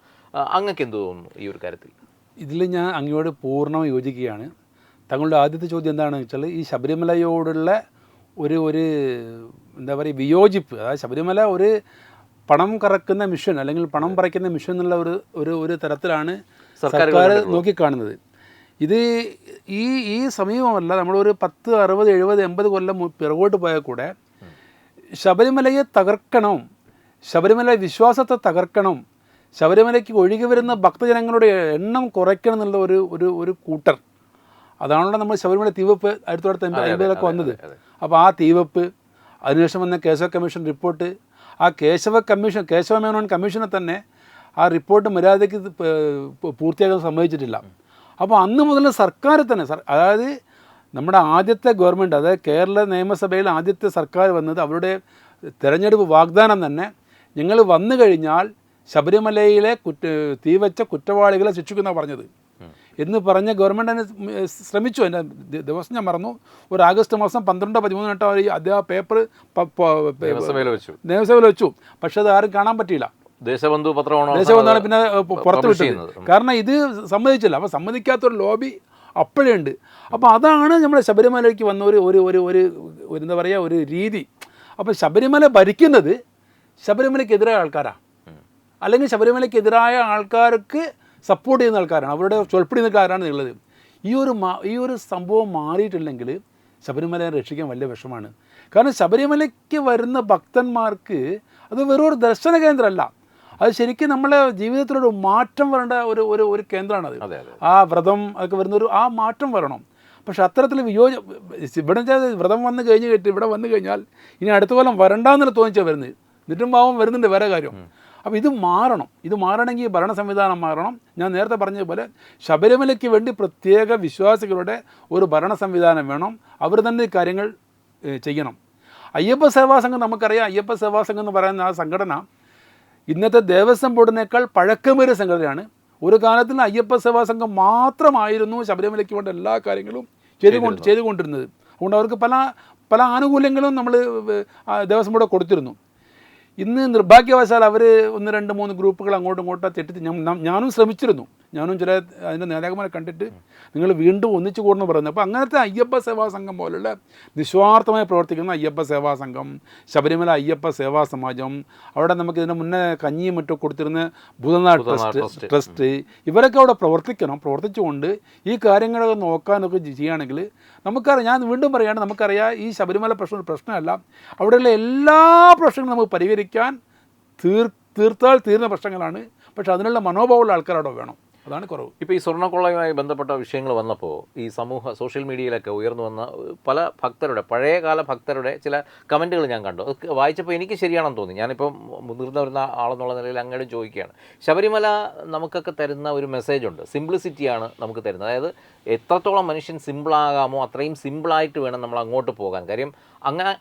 അങ്ങക്ക് എന്ത് തോന്നുന്നു ഈ ഒരു കാര്യത്തിൽ? ഇതിൽ ഞാൻ അങ്ങയോട് പൂർണ്ണമായി യോജിക്കുകയാണ്. തങ്ങളുടെ ആദ്യത്തെ ചോദ്യം എന്താണെന്ന് വെച്ചാൽ ഈ ശബരിമലയോടുള്ള ഒരു എന്താ പറയുക വിയോജിപ്പ്, അതായത് ശബരിമല ഒരു പണം കറക്കുന്ന മിഷൻ അല്ലെങ്കിൽ പണം പറിക്കുന്ന മിഷൻ എന്നുള്ള ഒരു തരത്തിലാണ് സർക്കാർ നോക്കിക്കാണുന്നത്. ഇത് ഈ സമീപമല്ല, നമ്മളൊരു 10, 60, 70, 80 കൊല്ലം പിറകോട്ട് പോയാൽ കൂടെ ശബരിമലയെ തകർക്കണം, ശബരിമല വിശ്വാസത്തെ തകർക്കണം, ശബരിമലയ്ക്ക് ഒഴുകി വരുന്ന ഭക്തജനങ്ങളുടെ എണ്ണം കുറയ്ക്കണം എന്നുള്ള ഒരു കൂട്ടർ, അതാണല്ലോ നമ്മൾ ശബരിമല തീവെപ്പ് 1950 വന്നത്. അപ്പോൾ ആ തീവെപ്പ്, അതിനുശേഷം വന്ന കേശവ കമ്മീഷൻ റിപ്പോർട്ട്, ആ കേശവ മേനോൻ കമ്മീഷനെ തന്നെ ആ റിപ്പോർട്ട് മര്യാദയ്ക്ക് പൂർത്തിയാക്കാൻ സമ്മതിച്ചിട്ടില്ല. അപ്പോൾ അന്ന് മുതൽ സർക്കാർ തന്നെ അതായത് നമ്മുടെ ആദ്യത്തെ ഗവൺമെൻറ്, അതായത് കേരള നിയമസഭയിൽ ആദ്യത്തെ സർക്കാർ വന്നത് അവരുടെ തെരഞ്ഞെടുപ്പ് വാഗ്ദാനം തന്നെ, ഞങ്ങൾ വന്നു കഴിഞ്ഞാൽ ശബരിമലയിലെ തീവച്ച കുറ്റവാളികളെ ശിക്ഷിക്കുന്നതാണ് പറഞ്ഞത് എന്ന് പറഞ്ഞ ഗവൺമെൻറ് തന്നെ ശ്രമിച്ചു. എൻ്റെ ദിവസം ഞാൻ മറന്നു, ഒരു ആഗസ്റ്റ് മാസം 12, 13 അദ്ദേഹം പേപ്പർ നിയമസഭയിൽ വെച്ചു. പക്ഷെ അത് ആരും കാണാൻ പറ്റിയില്ല. ദേശബന്ധു പത്രമാണ് പിന്നെ പുറത്തു വിട്ടത്. കാരണം ഇത് സമ്മതിച്ചില്ല. അപ്പോൾ സമ്മതിക്കാത്തൊരു ലോബി അപ്പോഴേ ഉണ്ട്. അപ്പോൾ അതാണ് നമ്മുടെ ശബരിമലയ്ക്ക് വന്ന ഒരു എന്താ പറയുക ഒരു രീതി. അപ്പോൾ ശബരിമല ഭരിക്കുന്നത് ശബരിമലയ്ക്കെതിരായ ആൾക്കാരാണ്, അല്ലെങ്കിൽ ശബരിമലയ്ക്കെതിരായ ആൾക്കാർക്ക് സപ്പോർട്ട് ചെയ്യുന്ന ആൾക്കാരാണ്, അവരുടെ ചൊൽപ്പടി നിൽക്കാരാണ് ഉള്ളത്. ഈ ഒരു സംഭവം മാറിയിട്ടില്ലെങ്കിൽ ശബരിമലയെ രക്ഷിക്കാൻ വലിയ വിഷമാണ്. കാരണം ശബരിമലയ്ക്ക് വരുന്ന ഭക്തന്മാർക്ക് അത് വെറും ഒരു ദർശന കേന്ദ്രമല്ല, അത് ശരിക്കും നമ്മളെ ജീവിതത്തിലൊരു മാറ്റം വരേണ്ട ഒരു കേന്ദ്രമാണത്. ആ വ്രതം അതൊക്കെ വരുന്നൊരു ആ മാറ്റം വരണം. പക്ഷെ അത്തരത്തിൽ ഇവിടെ വ്രതം വന്നു ഇവിടെ വന്നു കഴിഞ്ഞാൽ ഇനി അടുത്ത കൊല്ലം വരണ്ടാന്നല്ല തോന്നിച്ചാൽ വരുന്നത്, എന്നിട്ടും പാവം വരുന്നുണ്ട് വേറെ കാര്യം. അപ്പോൾ ഇത് മാറണമെങ്കിൽ ഭരണ സംവിധാനം മാറണം. ഞാൻ നേരത്തെ പറഞ്ഞതുപോലെ ശബരിമലയ്ക്ക് വേണ്ടി പ്രത്യേക വിശ്വാസികളുടെ ഒരു ഭരണ സംവിധാനം വേണം, അവർ തന്നെ ഈ കാര്യങ്ങൾ ചെയ്യണം. അയ്യപ്പ സേവാ സംഘം നമുക്കറിയാം. അയ്യപ്പ സേവാ സംഘം എന്ന് പറയുന്ന ആ സംഘടന ഇന്നത്തെ ദേവസ്വം ബോർഡിനേക്കാൾ പഴക്കമേറിയ സംഘടനയാണ്. ഒരു കാലത്തിൽ അയ്യപ്പ സേവാ സംഘം മാത്രമായിരുന്നു ശബരിമലയ്ക്ക് വേണ്ട എല്ലാ കാര്യങ്ങളും ചെയ്തുകൊണ്ടിരുന്നത്. അതുകൊണ്ട് അവർക്ക് പല ആനുകൂല്യങ്ങളും നമ്മൾ ദേവസ്വം ബോർഡ് കൊടുത്തിരുന്നു. ഇന്ന് നിർഭാഗ്യവശാൽ അവർ 1, 2, 3 ഗ്രൂപ്പുകൾ അങ്ങോട്ടും ഇങ്ങോട്ടും തെറ്റിച്ച് ഞാനും ശ്രമിച്ചിരുന്നു. ഞാനും ചില അതിൻ്റെ നേതാക്കന്മാരെ കണ്ടിട്ട് നിങ്ങൾ വീണ്ടും ഒന്നിച്ചു കൂടണം പറയുന്നത്. അപ്പോൾ അങ്ങനത്തെ അയ്യപ്പ സേവാ സംഘം പോലുള്ള നിസ്വാർത്ഥമായി പ്രവർത്തിക്കുന്ന അയ്യപ്പ സേവാ സംഘം, ശബരിമല അയ്യപ്പ സേവാ സമാജം, അവിടെ നമുക്ക് ഇതിന് മുന്നേ കഞ്ഞിയും മറ്റും കൊടുത്തിരുന്ന ഭൂതനാഥ് ട്രസ്റ്റ്, ഇവരൊക്കെ അവിടെ പ്രവർത്തിച്ചുകൊണ്ട് ഈ കാര്യങ്ങളൊക്കെ നോക്കാനൊക്കെ ചെയ്യുകയാണെങ്കിൽ നമുക്കറിയാം. ഞാൻ വീണ്ടും പറയുകയാണ്, നമുക്കറിയാം ഈ ശബരിമല പ്രശ്നമല്ല, അവിടെയുള്ള എല്ലാ പ്രശ്നങ്ങളും നമുക്ക് പരിഹരിക്കാൻ തീർത്താൽ തീർന്ന പ്രശ്നങ്ങളാണ്. പക്ഷേ അതിനുള്ള മനോഭാവമുള്ള ആൾക്കാർ അവിടെ വേണം. അതാണ് കുറവ്. ഇപ്പോൾ ഈ സ്വർണ്ണക്കൊള്ളയുമായി ബന്ധപ്പെട്ട വിഷയങ്ങൾ വന്നപ്പോൾ ഈ സോഷ്യൽ മീഡിയയിലൊക്കെ ഉയർന്നു വന്ന പല ഭക്തരുടെ, പഴയകാല ഭക്തരുടെ ചില കമൻറ്റുകൾ ഞാൻ കണ്ടു. അത് വായിച്ചപ്പോൾ എനിക്ക് ശരിയാണെന്ന് തോന്നി. ഞാനിപ്പം മുതിർന്ന വരുന്ന ആളെന്നുള്ള നിലയിൽ അങ്ങോട്ട് ചോദിക്കുകയാണ്. ശബരിമല നമുക്കൊക്കെ തരുന്ന ഒരു മെസ്സേജുണ്ട്, സിംപ്ലിസിറ്റിയാണ് നമുക്ക് തരുന്നത്. അതായത് എത്രത്തോളം മനുഷ്യൻ സിമ്പിളാകാമോ അത്രയും സിമ്പിളായിട്ട് വേണം നമ്മൾ അങ്ങോട്ട് പോകാൻ. കാര്യം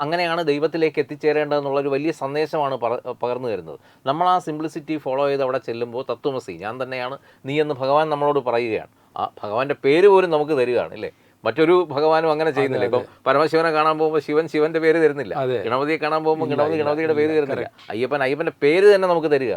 അങ്ങനെയാണ് ദൈവത്തിലേക്ക് എത്തിച്ചേരേണ്ടതെന്നുള്ളൊരു വലിയ സന്ദേശമാണ് പകർന്നു തരുന്നത്. നമ്മൾ ആ സിംപ്ലിസിറ്റി ഫോളോ ചെയ്ത് അവിടെ ചെല്ലുമ്പോൾ തത്വമസി ഞാൻ തന്നെയാണ് നീ എന്ന് ഭഗവാൻ നമ്മളോട് പറയുകയാണ്. ആ ഭഗവാന്റെ പേര് പോലും നമുക്ക് തരികയാണ്, അല്ലേ? മറ്റൊരു ഭഗവാനും അങ്ങനെ ചെയ്യുന്നില്ല. ഇപ്പം പരമശിവനെ കാണാൻ പോകുമ്പോൾ ശിവന്റെ പേര് തരുന്നില്ല, ഗണപതിയെ കാണാൻ പോകുമ്പോൾ ഗണപതിയുടെ പേര് തരുന്നില്ല, അയ്യപ്പന്റെ പേര് തന്നെ നമുക്ക് തരിക.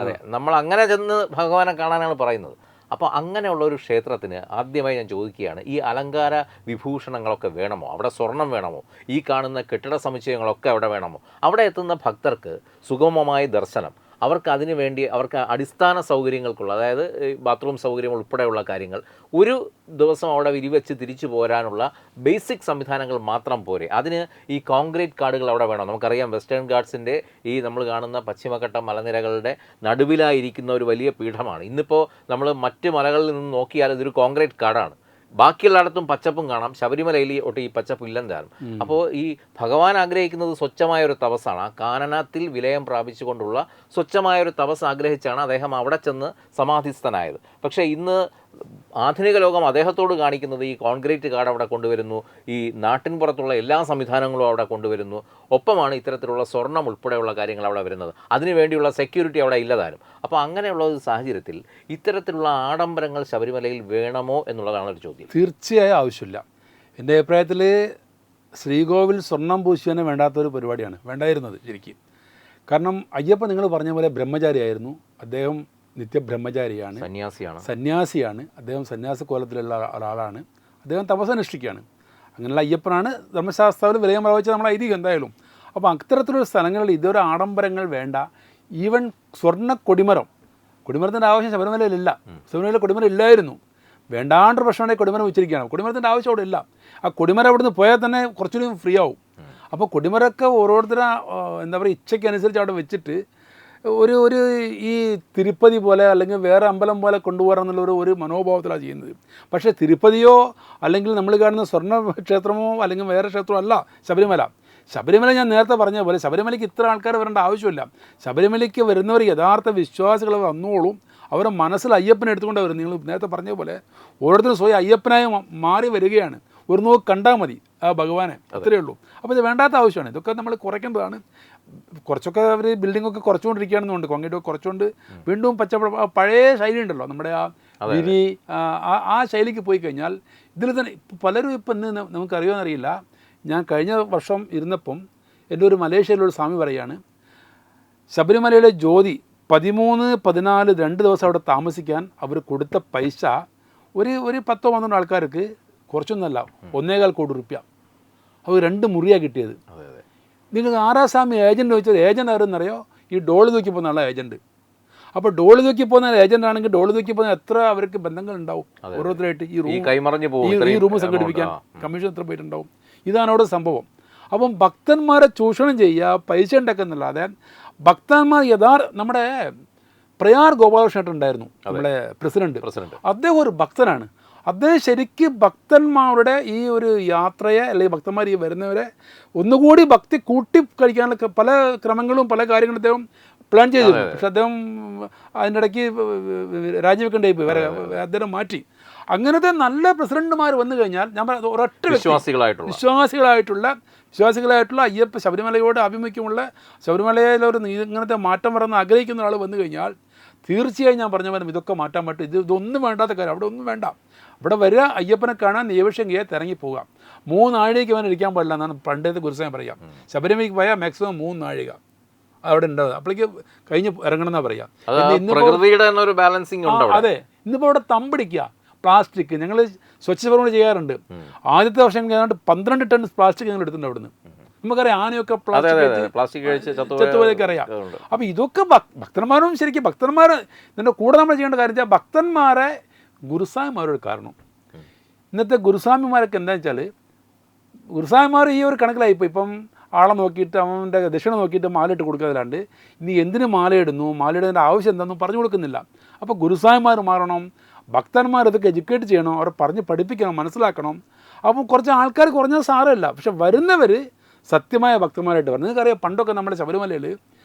അതെ, നമ്മൾ അങ്ങനെ ചെന്ന് ഭഗവാനെ കാണാനാണ് പറയുന്നത്. അപ്പോൾ അങ്ങനെയുള്ള ഒരു ക്ഷേത്രത്തിന് ആദ്യമായി ഞാൻ ചോദിക്കുകയാണ്, ഈ അലങ്കാര വിഭൂഷണങ്ങളൊക്കെ വേണമോ? അവിടെ സ്വർണം വേണമോ? ഈ കാണുന്ന കെട്ടിട സമുച്ചയങ്ങളൊക്കെ അവിടെ വേണമോ? അവിടെ എത്തുന്ന ഭക്തർക്ക് സുഗമമായ ദർശനം, അവർക്ക് അതിനു വേണ്ടി അവർക്ക് അടിസ്ഥാന സൗകര്യങ്ങൾക്കുള്ള, അതായത് ബാത്റൂം സൗകര്യം ഉൾപ്പെടെയുള്ള കാര്യങ്ങൾ, ഒരു ദിവസം അവിടെ വിരിവെച്ച് തിരിച്ചു പോരാനുള്ള ബേസിക് സംവിധാനങ്ങൾ മാത്രം പോരെ? അതിന് ഈ കോൺക്രീറ്റ് കാടുകൾ അവിടെ വേണം. നമുക്കറിയാം വെസ്റ്റേൺ ഗാട്സിൻ്റെ ഈ നമ്മൾ കാണുന്ന പശ്ചിമഘട്ട മലനിരകളുടെ നടുവിലായിരിക്കുന്ന ഒരു വലിയ പീഠമാണ്. ഇന്നിപ്പോൾ നമ്മൾ മറ്റ് മലകളിൽ നിന്ന് നോക്കിയാൽ ഇതൊരു കോൺക്രീറ്റ് കാടാണ്. ബാക്കിയുള്ളിടത്തും പച്ചപ്പും കാണാം, ശബരിമലയിൽ ഒട്ട് ഈ പച്ചപ്പ് ഇല്ലെന്ന് താനും. അപ്പോൾ ഈ ഭഗവാൻ ആഗ്രഹിക്കുന്നത് സ്വച്ഛമായൊരു തപസ്സാണ്. ആ കാനനത്തിൽ വിലയം പ്രാപിച്ചുകൊണ്ടുള്ള സ്വച്ഛമായൊരു തപസ് ആഗ്രഹിച്ചാണ് അദ്ദേഹം അവിടെ ചെന്ന് സമാധിസ്ഥനായത്. പക്ഷേ ഇന്ന് ആധുനിക ലോകം അദ്ദേഹത്തോട് കാണിക്കുന്നത് ഈ കോൺക്രീറ്റ് കാട് അവിടെ കൊണ്ടുവരുന്നു, ഈ നാട്ടിൻ പുറത്തുള്ള എല്ലാ സംവിധാനങ്ങളും അവിടെ കൊണ്ടുവരുന്നു, ഒപ്പമാണ് ഇത്തരത്തിലുള്ള സ്വർണം ഉൾപ്പെടെയുള്ള കാര്യങ്ങൾ അവിടെ വരുന്നത്. അതിനുവേണ്ടിയുള്ള സെക്യൂരിറ്റി അവിടെ ഇല്ലതാനും. അപ്പോൾ അങ്ങനെയുള്ള ഒരു സാഹചര്യത്തിൽ ഇത്തരത്തിലുള്ള ആഡംബരങ്ങൾ ശബരിമലയിൽ വേണമോ എന്നുള്ളതാണ് ഒരു ചോദ്യം. തീർച്ചയായും ആവശ്യമില്ല. എൻ്റെ അഭിപ്രായത്തിൽ ശ്രീകോവിൽ സ്വർണം പൂശുവാൻ വേണ്ടാത്തൊരു പരിപാടിയാണ് വേണ്ടായിരുന്നത് ശരിക്കും. കാരണം അയ്യപ്പൻ നിങ്ങൾ പറഞ്ഞ പോലെ ബ്രഹ്മചാരിയായിരുന്നു. അദ്ദേഹം നിത്യബ്രഹ്മചാരിയാണ്, സന്യാസിയാണ്. അദ്ദേഹം സന്യാസ കോലത്തിലുള്ള ഒരാളാണ്. അദ്ദേഹം തപസ്സനുഷ്ഠിക്കുകയാണ്. അങ്ങനെയുള്ള അയ്യപ്പനാണ് ധർമ്മശാസ്ത്രാവിൽ വിലയം പ്രാപിച്ച നമ്മളെ ഐതിഹ്യം എന്തായാലും. അപ്പോൾ അത്തരത്തിലുള്ള സ്ഥലങ്ങളിൽ ഇതൊരു ആഡംബരങ്ങൾ വേണ്ട. ഈവൻ സ്വർണ്ണ കൊടിമരത്തിൻ്റെ ആവശ്യം ശബരിമലയിലില്ല. ശബരിമലയിൽ കൊടിമരം ഇല്ലായിരുന്നു. വേണ്ടാണ്ട് പ്രശ്നമുണ്ടെങ്കിൽ കൊടിമരം വെച്ചിരിക്കുകയാണ്. കൊടിമരത്തിൻ്റെ ആവശ്യം അവിടെ ഇല്ല. ആ കൊടിമരം അവിടെ നിന്ന് പോയാൽ തന്നെ കുറച്ചുകൂടി ഫ്രീ ആവും. അപ്പോൾ കൊടിമരമൊക്കെ ഓരോരുത്തരും എന്താ പറയുക ഇച്ഛയ്ക്കനുസരിച്ച് അവിടെ വെച്ചിട്ട് ഒരു ഈ തിരുപ്പതി പോലെ അല്ലെങ്കിൽ വേറെ അമ്പലം പോലെ കൊണ്ടുപോകാൻ ഒരു മനോഭാവത്തിലാണ് ചെയ്യുന്നത്. പക്ഷേ തിരുപ്പതിയോ അല്ലെങ്കിൽ നമ്മൾ കാണുന്ന സ്വർണ്ണ ക്ഷേത്രമോ അല്ലെങ്കിൽ വേറെ ക്ഷേത്രമോ അല്ല ശബരിമല ഞാൻ നേരത്തെ പറഞ്ഞ പോലെ ശബരിമലയ്ക്ക് ഇത്ര ആൾക്കാർ വരേണ്ട ആവശ്യമില്ല. ശബരിമലയ്ക്ക് വരുന്നവർ യഥാർത്ഥ വിശ്വാസികൾ വന്നോളും. അവരുടെ മനസ്സിൽ അയ്യപ്പനെ എടുത്തുകൊണ്ട് വരും. നിങ്ങൾ നേരത്തെ പറഞ്ഞ പോലെ ഓരോരുത്തരും സ്വയം അയ്യപ്പനായി മാറി വരികയാണ്. ഒരു നോക്ക് കണ്ടാൽ മതി ആ ഭഗവാനെ, അത്രയേ ഉള്ളൂ. അപ്പോൾ ഇത് വേണ്ടാത്ത ആവശ്യമാണ്. ഇതൊക്കെ നമ്മൾ കുറയ്ക്കേണ്ടതാണ്. കുറച്ചൊക്കെ അവർ ബിൽഡിങ്ങൊക്കെ കുറച്ചുകൊണ്ടിരിക്കുകയാണെന്നുണ്ട്, കോൺക്രീറ്റൊക്കെ കുറച്ചുകൊണ്ട് വീണ്ടും പഴയ ശൈലി ഉണ്ടല്ലോ നമ്മുടെ ആ വിരി, ആ ശൈലിക്ക് പോയി കഴിഞ്ഞാൽ ഇതിൽ തന്നെ പലരും ഇപ്പം ഇന്ന് നമുക്കറിയുമെന്നറിയില്ല. ഞാൻ കഴിഞ്ഞ വർഷം ഇരുന്നപ്പം എൻ്റെ ഒരു മലേഷ്യയിലൊരു സ്വാമി പറയുകയാണ്, ശബരിമലയിലെ ജ്യോതി 13-14 2 ദിവസം അവിടെ താമസിക്കാൻ അവർ കൊടുത്ത പൈസ ഒരു 10-12 ആൾക്കാർക്ക് കുറച്ചൊന്നുമല്ല, 1.25 കോടി രൂപ. അവർ 2 മുറിയാണ് കിട്ടിയത്. നിങ്ങൾക്ക് ആറാസ്വാമി ഏജൻറ്റ് ചോദിച്ചാൽ ഏജൻറ്റ് ആരെന്നറിയോ? ഈ ഡോള് തൂക്കി പോകുന്ന ആളെ ഏജൻറ്റ്. അപ്പോൾ ഡോള് തൂക്കി പോകുന്ന ഏജൻ്റ് ആണെങ്കിൽ ഡോള് തൂക്കി പോകുന്ന എത്ര അവർക്ക് ബന്ധങ്ങൾ ഉണ്ടാവും ഓരോരുത്തരായിട്ട്. ഈ റൂം സംഘടിപ്പിക്കാൻ കമ്മീഷൻ എത്ര പേരുണ്ടാവും? ഇതാണ് അവിടെ സംഭവം. അപ്പം ഭക്തന്മാരെ ചൂഷണം ചെയ്യുക, പൈസ ഉണ്ടാക്കുന്നല്ലാതെ ഭക്തന്മാർ നമ്മുടെ പ്രയാർ ഗോപാലകൃഷ്ണൻ ഉണ്ടായിരുന്നു, നമ്മുടെ പ്രസിഡന്റ്. അദ്ദേഹം ഒരു ഭക്തനാണ്. അദ്ദേഹം ശരിക്കും ഭക്തന്മാരുടെ ഈ ഒരു യാത്രയെ അല്ലെങ്കിൽ ഭക്തന്മാർ ഈ വരുന്നവരെ ഒന്നുകൂടി ഭക്തി കൂട്ടി കഴിക്കാനുള്ള പല ക്രമങ്ങളും പല കാര്യങ്ങളും അദ്ദേഹം പ്ലാൻ ചെയ്തിരുന്നു. പക്ഷെ അദ്ദേഹം അതിൻ്റെ ഇടയ്ക്ക് രാജിവെക്കേണ്ടി പോയി, വേറെ അദ്ദേഹം മാറ്റി. അങ്ങനത്തെ നല്ല പ്രസിഡന്റുമാർ വന്നു കഴിഞ്ഞാൽ ഞാൻ ഒരൊറ്റ വിശ്വാസികളായിട്ടുള്ള അയ്യപ്പ ശബരിമലയോട് ആഭിമുഖ്യമുള്ള ശബരിമലയിലൊരു ഇങ്ങനത്തെ മാറ്റം വരണമെന്ന് ആഗ്രഹിക്കുന്ന ഒരാൾ വന്നു കഴിഞ്ഞാൽ തീർച്ചയായും ഞാൻ പറഞ്ഞ പോലെ ഇതൊക്കെ മാറ്റാൻ പറ്റും. ഇതൊന്നും വേണ്ടാത്ത കാര്യം, അവിടെ ഒന്നും വേണ്ട. ഇവിടെ വരിക, അയ്യപ്പനെ കാണാൻ നിയമക്ഷം ചെയ്യാൻ ഇറങ്ങിപ്പോവുക. 3 നാഴികയ്ക്ക് അവൻ ഇരിക്കാൻ പാടില്ല എന്നാണ് പണ്ടത്തെ ഗുരുസ്വാമി പറയാം. ശബരിമലയ്ക്ക് പോയാൽ മാക്സിമം 3 നാഴിക അവിടെ ഉണ്ടാവും, അപ്പോഴേക്ക് കഴിഞ്ഞ് ഇറങ്ങണം എന്നാ പറയാം. അതെ, ഇന്നിപ്പോൾ അവിടെ തമ്പടിക്കുക പ്ലാസ്റ്റിക്. ഞങ്ങൾ സ്വച്ഛ ഭരണം ചെയ്യാറുണ്ട്. ആദ്യത്തെ വർഷം ഏതാണ്ട് 12 ടൺ പ്ലാസ്റ്റിക് ഞങ്ങൾ എടുത്തിട്ടുണ്ട് അവിടുന്ന്. നമുക്കറിയാം ആനയൊക്കെ പ്ലാസ്റ്റിക് ചത്തുപോയതൊക്കെ അറിയാം. അപ്പോൾ ഇതൊക്കെ ഭക്തന്മാരും ശരിക്കും ഭക്തന്മാർ ഇതിൻ്റെ കൂടെ നമ്മൾ ചെയ്യേണ്ട കാര്യം വെച്ചാൽ ഭക്തന്മാരെ ഗുരുസ്വാമിമാരോട് കാരണം. ഇന്നത്തെ ഗുരുസ്വാമിമാരൊക്കെ എന്താണെന്ന് വെച്ചാൽ ഗുരുസ്വാമിമാർ ഈ ഒരു കണക്കിലായിപ്പോൾ ഇപ്പം ആളെ നോക്കിയിട്ട് അവൻ്റെ ദക്ഷിണ നോക്കിയിട്ട് മാലയിട്ട് കൊടുക്കാതില്ലാണ്ട് ഇനി എന്തിന് മാലയിടുന്നു, മാലയിടുന്നതിൻ്റെ ആവശ്യം എന്താണെന്നും പറഞ്ഞു കൊടുക്കുന്നില്ല. അപ്പോൾ ഗുരുസായിമാർ മാറണം, ഭക്തന്മാർ ഇതൊക്കെ എഡ്യൂക്കേറ്റ് ചെയ്യണം, അവരെ പറഞ്ഞ് പഠിപ്പിക്കണം, മനസ്സിലാക്കണം. അപ്പം കുറച്ച് ആൾക്കാർ കുറഞ്ഞത് സാരമില്ല, പക്ഷെ വരുന്നവർ സത്യമായ ഭക്തന്മാരായിട്ട് വരണം. നിങ്ങൾക്കറിയാം പണ്ടൊക്കെ നമ്മുടെ ശബരിമലയിൽ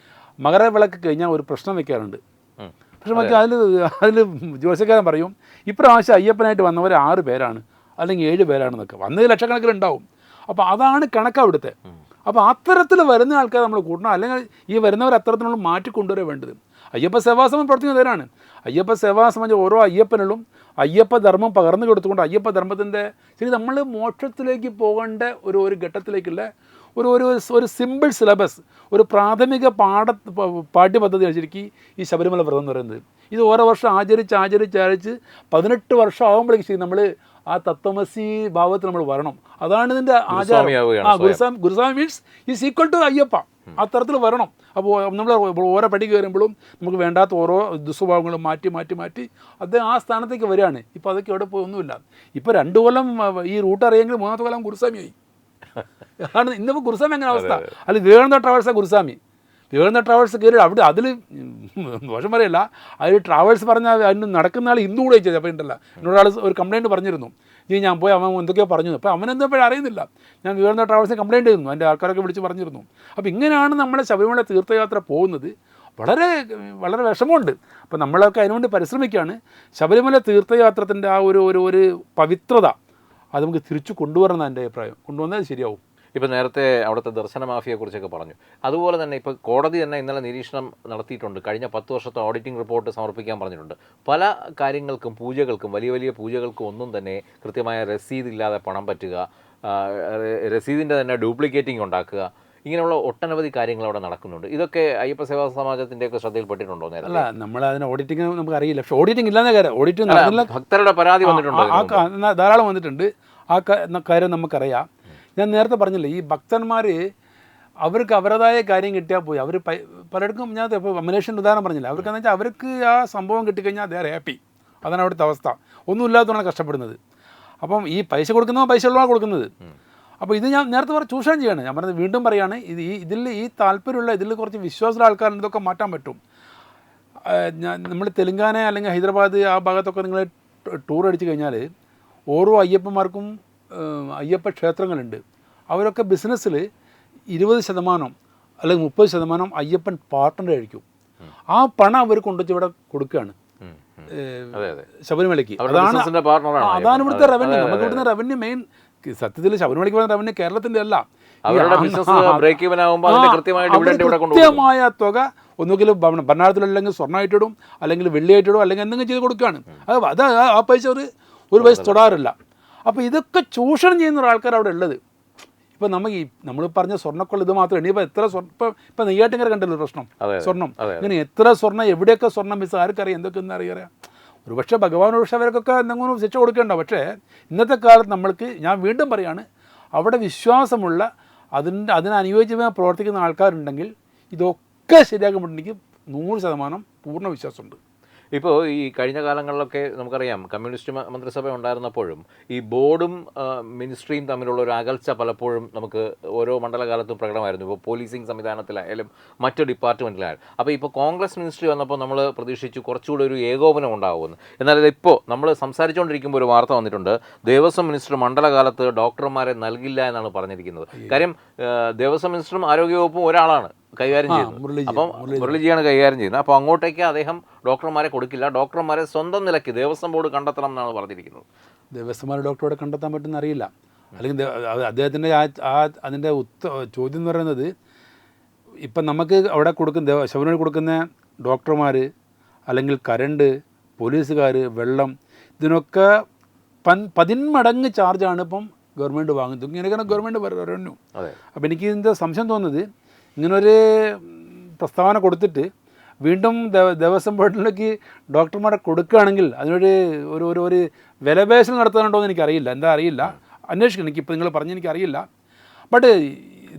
മകരവിളക്ക് കഴിഞ്ഞാൽ ഒരു പ്രശ്നം വെക്കാറുണ്ട്. പക്ഷെ നമുക്ക് അതിൽ ജോലിക്കാരൻ പറയും ഇപ്രാവശ്യം അയ്യപ്പനായിട്ട് വന്നവർ 6 പേരാണ് അല്ലെങ്കിൽ 7 പേരാണെന്നൊക്കെ, വന്നത് ലക്ഷക്കണക്കിലുണ്ടാവും. അപ്പോൾ അതാണ് കണക്ക് അവിടുത്തെ. അപ്പോൾ അത്തരത്തിൽ വരുന്ന ആൾക്കാർ നമ്മൾ കൂട്ടണം, അല്ലെങ്കിൽ ഈ വരുന്നവർ അത്തരത്തിനുള്ള മാറ്റിക്കൊണ്ടുവരാൻ വേണ്ടത്. അയ്യപ്പ സേവാസമം പ്രവർത്തിക്കുന്നവരാണ്. അയ്യപ്പ സേവാസമം ഓരോ അയ്യപ്പനുള്ളും അയ്യപ്പധർമ്മം പകർന്നു കൊടുത്തുകൊണ്ട് അയ്യപ്പധർമ്മത്തിൻ്റെ ശരി നമ്മൾ മോക്ഷത്തിലേക്ക് പോകേണ്ട ഒരു ഘട്ടത്തിലേക്കുള്ള ഒരു സിമ്പിൾ സിലബസ്, ഒരു പ്രാഥമിക പാഠ്യപദ്ധതി ശരിക്കും ഈ ശബരിമല വ്രതം എന്ന് പറയുന്നത്. ഇത് ഓരോ വർഷം ആചരിച്ച് 18 വർഷം ആകുമ്പോഴേക്കും ശരി നമ്മൾ ആ തത്വമസി ഭാവത്തിൽ നമ്മൾ വരണം. അതാണ് ഇതിൻ്റെ ആചാരം. ഗുരുസ്വാമി means is equal to Ayyappa, ആ തരത്തിൽ വരണം. അപ്പോൾ നമ്മൾ ഓരോ പടി കയറുമ്പോഴും നമുക്ക് വേണ്ടാത്ത ഓരോ ദുസ്വഭാവങ്ങളും മാറ്റി അദ്ദേഹം ആ സ്ഥാനത്തേക്ക് വരികയാണ്. ഇപ്പോൾ അതൊക്കെ എവിടെ പോയി ഒന്നുമില്ല. ഇപ്പോൾ 2 കൊല്ലം ഈ റൂട്ട് അറിയെങ്കിൽ 3ാമത്തെ കൊല്ലം ഗുരുസ്വാമിയായി. ആണ് ഇന്നിപ്പോൾ ഗുരുസ്വാമി അങ്ങനെ അവസ്ഥ. അല്ല വിവേകാനന്ദ ട്രാവൽസാണ് ഗുരുസ്വാമി. വിവേകാനന്ദ ട്രാവൽസ് കയറി അവിടെ അതിൽ ദോഷം പറയല്ല, അതിൽ ട്രാവൽസ് പറഞ്ഞാൽ അതിന് നടക്കുന്ന ആൾ ഇന്നും കൂടെ ചെയ്തത്. അപ്പോൾ ഉണ്ടല്ല എന്നോടാൾ ഒരു കംപ്ലയിൻറ്റ് പറഞ്ഞിരുന്നു, ഞാൻ പോയി അവൻ എന്തൊക്കെയോ പറഞ്ഞു. അപ്പോൾ അവനെന്തപ്പോഴും അറിയുന്നില്ല, ഞാൻ വിവേകാനന്ദ ട്രാവൽസിന് കംപ്ലയിൻറ്റ് ചെയ്യുന്നു, എൻ്റെ ആൾക്കാരൊക്കെ വിളിച്ച് പറഞ്ഞിരുന്നു. അപ്പോൾ ഇങ്ങനെയാണ് നമ്മുടെ ശബരിമല തീർത്ഥയാത്ര പോകുന്നത്. വളരെ വളരെ വിഷമമുണ്ട്. അപ്പോൾ നമ്മളൊക്കെ അതിനുവേണ്ടി പരിശ്രമിക്കുകയാണ്. ശബരിമല തീർത്ഥയാത്രത്തിൻ്റെ ആ ഒരു പവിത്രത അത് നമുക്ക് തിരിച്ചു കൊണ്ടുവരണം. എൻ്റെ അഭിപ്രായം കൊണ്ടുവന്നാൽ ശരിയാവും. ഇപ്പോൾ നേരത്തെ അവിടുത്തെ ദർശന മാഫിയെക്കുറിച്ചൊക്കെ പറഞ്ഞു. അതുപോലെ തന്നെ ഇപ്പോൾ കോടതി തന്നെ ഇന്നലെ നിരീക്ഷണം നടത്തിയിട്ടുണ്ട്. കഴിഞ്ഞ 10 വർഷത്തെ ഓഡിറ്റിംഗ് റിപ്പോർട്ട് സമർപ്പിക്കാൻ പറഞ്ഞിട്ടുണ്ട്. പല കാര്യങ്ങൾക്കും, പൂജകൾക്കും, വലിയ പൂജകൾക്കും ഒന്നും തന്നെ കൃത്യമായ രസീതില്ലാതെ പണം പറ്റുക, രസീതിൻ്റെ തന്നെ ഡ്യൂപ്ലിക്കേറ്റിംഗ് ഉണ്ടാക്കുക, ഇങ്ങനെയുള്ള ഒട്ടനവധി കാര്യങ്ങൾ അവിടെ നടക്കുന്നുണ്ട്. ഇതൊക്കെ അയ്യപ്പ സേവാ സമാജത്തിൻ്റെയൊക്കെ ശ്രദ്ധയിൽപ്പെട്ടിട്ടുണ്ടോ? നേരെ അല്ല, നമ്മൾ അതിന് ഓഡിറ്റിംഗ് നമുക്ക് അറിയില്ല. പക്ഷേ ഓഡിറ്റിംഗ് ഇല്ലാന്ന കാര്യം, ഓഡിറ്റിംഗ് ഭക്തരുടെ പരാതി വന്നിട്ടുണ്ടോ? ധാരാളം വന്നിട്ടുണ്ട്. ആ കാര്യം നമുക്കറിയാം. ഞാൻ നേരത്തെ പറഞ്ഞില്ലേ, ഈ ഭക്തന്മാർ അവർക്ക് അവരുടേതായ കാര്യം കിട്ടിയാൽ പോയി. അവർ പലർക്കും ഞാൻ ഇപ്പോൾ മലേഷ്യൻ ഉദാഹരണം പറഞ്ഞില്ല, അവർക്കെന്ന് വെച്ചാൽ അവർക്ക് ആ സംഭവം കിട്ടിക്കഴിഞ്ഞാൽ ദേ ആർ ഹാപ്പി. അതാണ് അവിടുത്തെ അവസ്ഥ. ഒന്നുമില്ലാത്തതാണ് കഷ്ടപ്പെടുന്നത്. അപ്പം ഈ പൈസ കൊടുക്കുന്നവൻ പൈസ ഉള്ളതാണ് കൊടുക്കുന്നത്. അപ്പോൾ ഇത് ഞാൻ നേരത്തെ ചൂഷണം ചെയ്യാണ്. ഞാൻ പറഞ്ഞത് വീണ്ടും പറയുകയാണ്, ഇതിൽ ഈ താല്പര്യമുള്ള, ഇതിൽ കുറച്ച് വിശ്വാസമുള്ള ആൾക്കാരിൽ ഇതൊക്കെ മാറ്റാൻ പറ്റും. നമ്മൾ തെലുങ്കാന അല്ലെങ്കിൽ ഹൈദരാബാദ് ആ ഭാഗത്തൊക്കെ നിങ്ങൾ ടൂർ അടിച്ചു കഴിഞ്ഞാൽ ഓരോ അയ്യപ്പന്മാർക്കും അയ്യപ്പ ക്ഷേത്രങ്ങളുണ്ട്. അവരൊക്കെ ബിസിനസ്സിൽ 20% അല്ലെങ്കിൽ 30% അയ്യപ്പൻ പാർട്ട്ണർ കഴിക്കും. ആ പണം അവർ കൊണ്ടുവച്ച് ഇവിടെ കൊടുക്കുകയാണ് ശബരിമലയ്ക്ക്. അതാണ് ഇവിടുത്തെ റവന്യൂ. നമുക്ക് ഇവിടുന്ന് റവന്യൂ മെയിൻ സത്യത്തിൽ ശബരിമലയ്ക്ക് പറയുന്ന റവന്യൂ കേരളത്തിൻ്റെ അല്ല. കൃത്യമായ തുക ഒന്നുകിൽ ഭരണത്തിലല്ലെങ്കിൽ സ്വർണ്ണമായിട്ടിടും, അല്ലെങ്കിൽ വെള്ളിയായിട്ടിടും, അല്ലെങ്കിൽ എന്തെങ്കിലും ചെയ്ത് കൊടുക്കുകയാണ്. അത് ആ പൈസ ഒരു പൈസ തൊടാറില്ല. അപ്പോൾ ഇതൊക്കെ ചൂഷണം ചെയ്യുന്ന ആൾക്കാർ അവിടെ ഉള്ളത്. ഇപ്പോൾ നമ്മൾ പറഞ്ഞ സ്വർണ്ണക്കൊള്ള ഇത് മാത്രമേ. ഇനിയിപ്പോൾ എത്ര ഇപ്പം നെയ്യാറ്റിൻകര കണ്ടല്ലോ പ്രശ്നം, സ്വർണ്ണം. ഇങ്ങനെ എത്ര സ്വർണ്ണം, എവിടെയൊക്കെ സ്വർണ്ണം മിസ്, ആർക്കറിയാം, എന്തൊക്കെയെന്ന് അറിയാം. ഒരുപക്ഷെ ഭഗവാൻ ഒരുപക്ഷെ അവർക്കൊക്കെ എന്തെങ്കിലും ശിക്ഷ കൊടുക്കേണ്ട. പക്ഷേ ഇന്നത്തെ കാലത്ത് നമ്മൾക്ക്, ഞാൻ വീണ്ടും പറയാണ്, അവിടെ വിശ്വാസമുള്ള അതിനനുയോജ്യമായി പ്രവർത്തിക്കുന്ന ആൾക്കാരുണ്ടെങ്കിൽ ഇതൊക്കെ ശരിയാക്കുമ്പോഴെനിക്ക് 100% പൂർണ്ണ വിശ്വാസമുണ്ട്. ഇപ്പോൾ ഈ കഴിഞ്ഞ കാലങ്ങളിലൊക്കെ നമുക്കറിയാം, കമ്മ്യൂണിസ്റ്റ് മന്ത്രിസഭ ഉണ്ടായിരുന്നപ്പോഴും ഈ ബോർഡും മിനിസ്ട്രിയും തമ്മിലുള്ള ഒരു അകൽച്ച പലപ്പോഴും നമുക്ക് ഓരോ മണ്ഡലകാലത്തും പ്രകടമായിരുന്നു. ഇപ്പോൾ പോലീസിംഗ് സംവിധാനത്തിലായാലും മറ്റു ഡിപ്പാർട്ട്മെൻറ്റിലായാലും. അപ്പോൾ ഇപ്പോൾ കോൺഗ്രസ് മിനിസ്ട്രി വന്നപ്പോൾ നമ്മൾ പ്രതീക്ഷിച്ചു കുറച്ചുകൂടി ഒരു ഏകോപനം ഉണ്ടാകുമെന്ന്. എന്നാൽ ഇതിപ്പോൾ നമ്മൾ സംസാരിച്ചുകൊണ്ടിരിക്കുമ്പോൾ ഒരു വാർത്ത വന്നിട്ടുണ്ട്, ദേവസ്വം മിനിസ്റ്റർ മണ്ഡലകാലത്ത് ഡോക്ടർമാരെ നൽകില്ല എന്നാണ് പറഞ്ഞിരിക്കുന്നത്. കാര്യം ദേവസ്വം മിനിസ്റ്ററും ആരോഗ്യവകുപ്പും ഒരാളാണ് കൈകാര്യം ചെയ്യുന്നത്. അപ്പം മുരളിജിയാണ് കൈകാര്യം ചെയ്യുന്നത്. അപ്പോൾ അങ്ങോട്ടേക്ക് അദ്ദേഹം ഡോക്ടർമാരെ കൊടുക്കില്ല, ഡോക്ടർമാരെ സ്വന്തം നിലയ്ക്ക് ദേവസ്വം ബോർഡ് കണ്ടെത്തണം എന്നാണ് പറഞ്ഞിരിക്കുന്നത്. ദേവസ്വംമാരെ ഡോക്ടറോടെ കണ്ടെത്താൻ പറ്റുന്ന അറിയില്ല. അല്ലെങ്കിൽ അദ്ദേഹത്തിൻ്റെ അതിൻ്റെ ചോദ്യം എന്ന് പറയുന്നത്, ഇപ്പം നമുക്ക് അവിടെ ശബരിമല കൊടുക്കുന്ന ഡോക്ടർമാർ, അല്ലെങ്കിൽ കരണ്ട്, പോലീസുകാർ, വെള്ളം, ഇതിനൊക്കെ 10 മടങ്ങ് ചാർജാണ് ഇപ്പം ഗവൺമെൻറ് വാങ്ങുന്നത്. ഇങ്ങനെയൊക്കെയാണ് ഗവൺമെൻറ് റവന്യൂ. അപ്പോൾ എനിക്ക് ഇതിൻ്റെ സംശയം തോന്നുന്നത്, ഇങ്ങനൊരു പ്രസ്താവന കൊടുത്തിട്ട് വീണ്ടും ദേവസ്വം ബോർഡിലേക്ക് ഡോക്ടർമാരെ കൊടുക്കുകയാണെങ്കിൽ അതിനൊരു ഒരു വിലപേശൽ നടത്താനുണ്ടോ എന്ന് എനിക്കറിയില്ല. എന്താ അറിയില്ല, അന്വേഷിക്കണം. എനിക്കിപ്പോൾ നിങ്ങൾ പറഞ്ഞ് എനിക്കറിയില്ല. ബട്ട്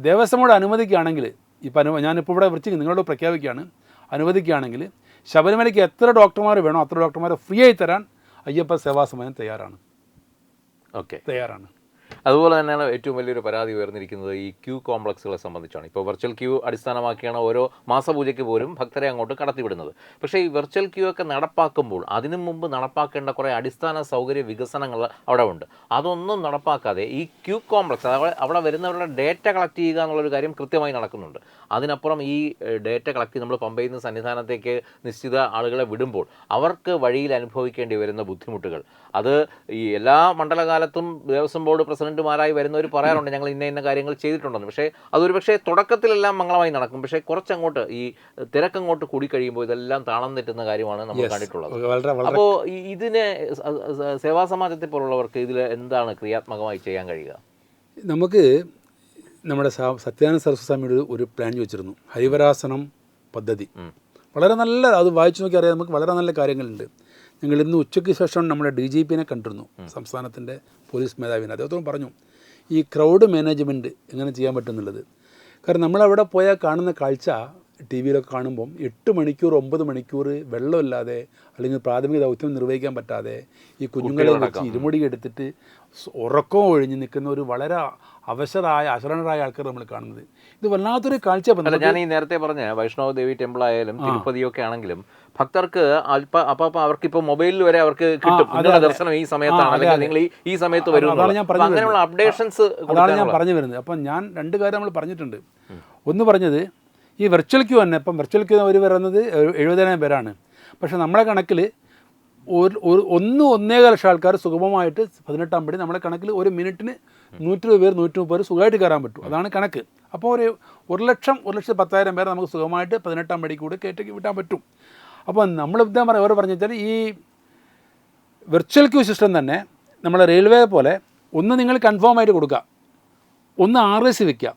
ദേവസ്വം ബോർഡ് അനുവദിക്കുകയാണെങ്കിൽ, ഇപ്പം ഞാനിപ്പോൾ ഇവിടെ വിളിച്ച് നിങ്ങളോട് പ്രഖ്യാപിക്കുകയാണ്, അനുവദിക്കുകയാണെങ്കിൽ ശബരിമലയ്ക്ക് എത്ര ഡോക്ടർമാർ വേണോ അത്ര ഡോക്ടർമാരെ ഫ്രീ ആയി തരാൻ അയ്യപ്പ സേവാ സമാജം തയ്യാറാണ്. ഓക്കെ, തയ്യാറാണ്. അതുപോലെ തന്നെയാണ് ഏറ്റവും വലിയൊരു പരാതി ഉയർന്നിരിക്കുന്നത് ഈ ക്യൂ കോംപ്ലക്സുകളെ സംബന്ധിച്ചാണ്. ഇപ്പോൾ വെർച്വൽ ക്യൂ അടിസ്ഥാനമാക്കിയാണ് ഓരോ മാസപൂജയ്ക്ക് പോലും ഭക്തരെ അങ്ങോട്ട് കടത്തിവിടുന്നത്. പക്ഷേ ഈ വെർച്വൽ ക്യൂ ഒക്കെ നടപ്പാക്കുമ്പോൾ അതിനു മുമ്പ് നടപ്പാക്കേണ്ട കുറേ അടിസ്ഥാന സൗകര്യ വികസനങ്ങൾ അവിടെ ഉണ്ട്. അതൊന്നും നടപ്പാക്കാതെ ഈ ക്യൂ കോംപ്ലക്സ് അവിടെ വരുന്നവരുടെ ഡേറ്റ കളക്ട് ചെയ്യുക എന്നുള്ളൊരു കാര്യം കൃത്യമായി നടക്കുന്നുണ്ട്. അതിനപ്പുറം ഈ ഡേറ്റ കളക്ട് നമ്മൾ പമ്പയിൽ നിന്ന് സന്നിധാനത്തേക്ക് നിശ്ചിത ആളുകളെ വിടുമ്പോൾ അവർക്ക് വഴിയിൽ അനുഭവിക്കേണ്ടി വരുന്ന ബുദ്ധിമുട്ടുകൾ, അത് ഈ എല്ലാ മണ്ഡലകാലത്തും ദേവസ്വം ബോർഡ് പ്രസിഡന്റുമാരായി വരുന്നവർ പറയാറുണ്ട് ഞങ്ങൾ ഇന്ന കാര്യങ്ങൾ ചെയ്തിട്ടുണ്ടെന്ന്. പക്ഷേ അതൊരു പക്ഷേ തുടക്കത്തിലെല്ലാം മംഗളമായി നടക്കും. പക്ഷേ കുറച്ചങ്ങോട്ട് ഈ തിരക്കങ്ങോട്ട് കൂടിക്കഴിയുമ്പോൾ ഇതെല്ലാം താളം തെറ്റുന്ന കാര്യമാണ് നമ്മൾ കണ്ടിട്ടുള്ളത്. അപ്പോൾ ഇതിനെ സേവാ സമാജത്തെ പോലുള്ളവർക്ക് ഇതിൽ എന്താണ് ക്രിയാത്മകമായി ചെയ്യാൻ കഴിയുക? നമുക്ക് നമ്മുടെ സത്യാനന്ദ സരസ്വതി സ്വാമിയുടെ ഒരു പ്ലാൻ ചോദിച്ചിരുന്നു, ഹരിവരാസനം പദ്ധതി. വളരെ നല്ല, അത് വായിച്ചു നോക്കി അറിയാം, നമുക്ക് വളരെ നല്ല കാര്യങ്ങളുണ്ട്. ഞങ്ങൾ ഇന്ന് ഉച്ചയ്ക്ക് ശേഷം നമ്മുടെ DGPനെ കണ്ടിരുന്നു, സംസ്ഥാനത്തിൻ്റെ പോലീസ് മേധാവിനെ. അദ്ദേഹത്തോട് പറഞ്ഞു ഈ ക്രൗഡ് മാനേജ്മെൻറ്റ് എങ്ങനെ ചെയ്യാൻ പറ്റുമെന്നുള്ളത്. കാരണം നമ്മളവിടെ പോയാൽ കാണുന്ന കാഴ്ച ടി വിയിലൊക്കെ കാണുമ്പം 8 മണിക്കൂർ 9 മണിക്കൂർ വെള്ളമില്ലാതെ അല്ലെങ്കിൽ പ്രാഥമിക ദൗത്യം നിർവഹിക്കാൻ പറ്റാതെ ഈ കുഞ്ഞുങ്ങളെ വെച്ച് ഇരുമുടി എടുത്തിട്ട് ഉറക്കം ഒഴിഞ്ഞ് നിൽക്കുന്ന ഒരു വളരെ അവശരായ അശരണരായ ആൾക്കാർ നമ്മൾ കാണുന്നത്. ഇത് വല്ലാത്തൊരു കാഴ്ച. ഞാൻ ഈ നേരത്തെ പറഞ്ഞ വൈഷ്ണവ ദേവി ടെമ്പിൾ ആയാലും തിരുപ്പതിയൊക്കെ ആണെങ്കിലും ഭക്തർക്ക് അപ്പം അവർക്കിപ്പോൾ മൊബൈലിൽ വരെ അവർക്ക് കിട്ടും ദർശനം ഈ സമയത്താണ്, അല്ലെങ്കിൽ നിങ്ങൾ ഈ സമയത്ത് വരും. അങ്ങനെയുള്ള അപ്ഡേഷൻസ് അതാണ് ഞാൻ പറഞ്ഞു വരുന്നത്. അപ്പം ഞാൻ 2 കാര്യം നമ്മൾ പറഞ്ഞിട്ടുണ്ട്. ഒന്ന് പറഞ്ഞത് ഈ വെർച്വൽ ക്യൂ തന്നെ, ഇപ്പം വെർച്വൽ ക്യൂ അവർ വരുന്നത് 70,000 പേരാണ്. പക്ഷേ നമ്മളെ കണക്കിൽ 1.5 ലക്ഷം ആൾക്കാർ സുഗമമായിട്ട് 18-ാം പടി നമ്മുടെ കണക്കിൽ ഒരു മിനിറ്റിന് 120 പേർ 130 പേർ സുഖമായിട്ട് കയറാൻ പറ്റും. അതാണ് കണക്ക്. അപ്പോൾ ഒരു 1,10,000 പേരെ നമുക്ക് സുഖമായിട്ട് 18-ാം പടി കൂടെ കയറ്റി വിട്ടാൻ പറ്റും. അപ്പോൾ നമ്മൾ അവർ പറഞ്ഞു വെച്ചാൽ ഈ വെർച്വൽ ക്യൂ സിസ്റ്റം തന്നെ നമ്മളെ റെയിൽവേ പോലെ ഒന്ന് നിങ്ങൾ കൺഫേം ആയിട്ട് കൊടുക്കുക, ഒന്ന് RSC വെക്കുക,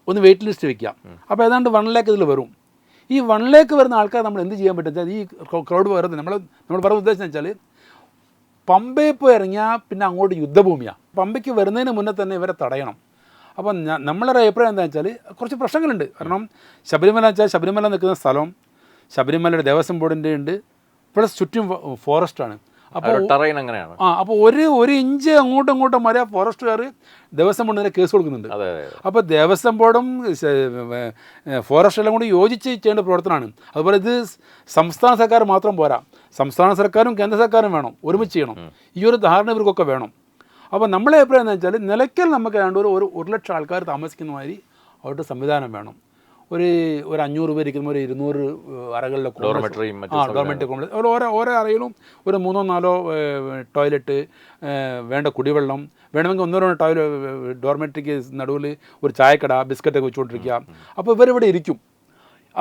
ഒന്ന് വെയിറ്റ് ലിസ്റ്റ് വെക്കുക. അപ്പോൾ ഏതാണ്ട് 1 ലാക്ക് ഇതിൽ വരും. ഈ 1 ലാക്ക് വരുന്ന ആൾക്കാർ നമ്മൾ എന്ത് ചെയ്യാൻ പറ്റും വെച്ചാൽ, ഈ ക്രൗഡ് വരുന്നത് നമ്മൾ പറഞ്ഞ ഉദ്ദേശം വെച്ചാൽ പമ്പയിൽ പോയി ഇറങ്ങിയാൽ പിന്നെ അങ്ങോട്ട് യുദ്ധഭൂമിയാണ്. പമ്പയ്ക്ക് വരുന്നതിന് മുന്നേ തന്നെ ഇവരെ തടയണം. അപ്പം നമ്മളൊരു അഭിപ്രായം എന്താണെന്ന് വെച്ചാൽ കുറച്ച് പ്രശ്നങ്ങളുണ്ട്. കാരണം ശബരിമല നിൽക്കുന്ന സ്ഥലം ശബരിമലയുടെ ദേവസ്വം ബോർഡിൻ്റെ ഉണ്ട്, പ്ലസ് ചുറ്റും ഫോറസ്റ്റാണ്. അപ്പോൾ അങ്ങനെയാണ്. അപ്പോൾ ഒരു ഇഞ്ച് അങ്ങോട്ടും ഇങ്ങോട്ടും വരെ ഫോറസ്റ്റുകാർ ദേവസ്വം ബോർഡിന് കേസ് കൊടുക്കുന്നുണ്ട്. അപ്പോൾ ദേവസ്വം ബോർഡും ഫോറസ്റ്റ് എല്ലാം കൂടി യോജിച്ച് ചെയ്യേണ്ട പ്രവർത്തനമാണ്. അതുപോലെ ഇത് സംസ്ഥാന സർക്കാർ മാത്രം പോരാ, സംസ്ഥാന സർക്കാരും കേന്ദ്ര സർക്കാരും വേണം, ഒരുമിച്ച് ചെയ്യണം. ഈ ഒരു ധാരണ ഇവർക്കൊക്കെ വേണം. അപ്പോൾ നമ്മളെ അഭിപ്രായം എന്ന് വെച്ചാൽ നിലയ്ക്കൽ നമുക്ക് ഏതാണ്ട് ഒരു 1 ലക്ഷം ആൾക്കാർ താമസിക്കുന്ന മാതിരി അവിടുത്തെ സംവിധാനം വേണം. ഒരു 500 പേര് ഇരിക്കുന്ന ഒരു 200 അറകളിലൊക്കെ ഡോർമെറ്ററി കോംപ്ലക്സ്, ഓരോ അറയിലും ഒരു 3-4 ടോയ്ലറ്റ്, വേണ്ട കുടിവെള്ളം, വേണമെങ്കിൽ 1-2 ഡോർമെറ്ററിക്ക് നടുവിൽ ഒരു ചായക്കട, ബിസ്ക്കറ്റൊക്കെ വെച്ചുകൊണ്ടിരിക്കുക. അപ്പോൾ ഇവരിവിടെ ഇരിക്കും.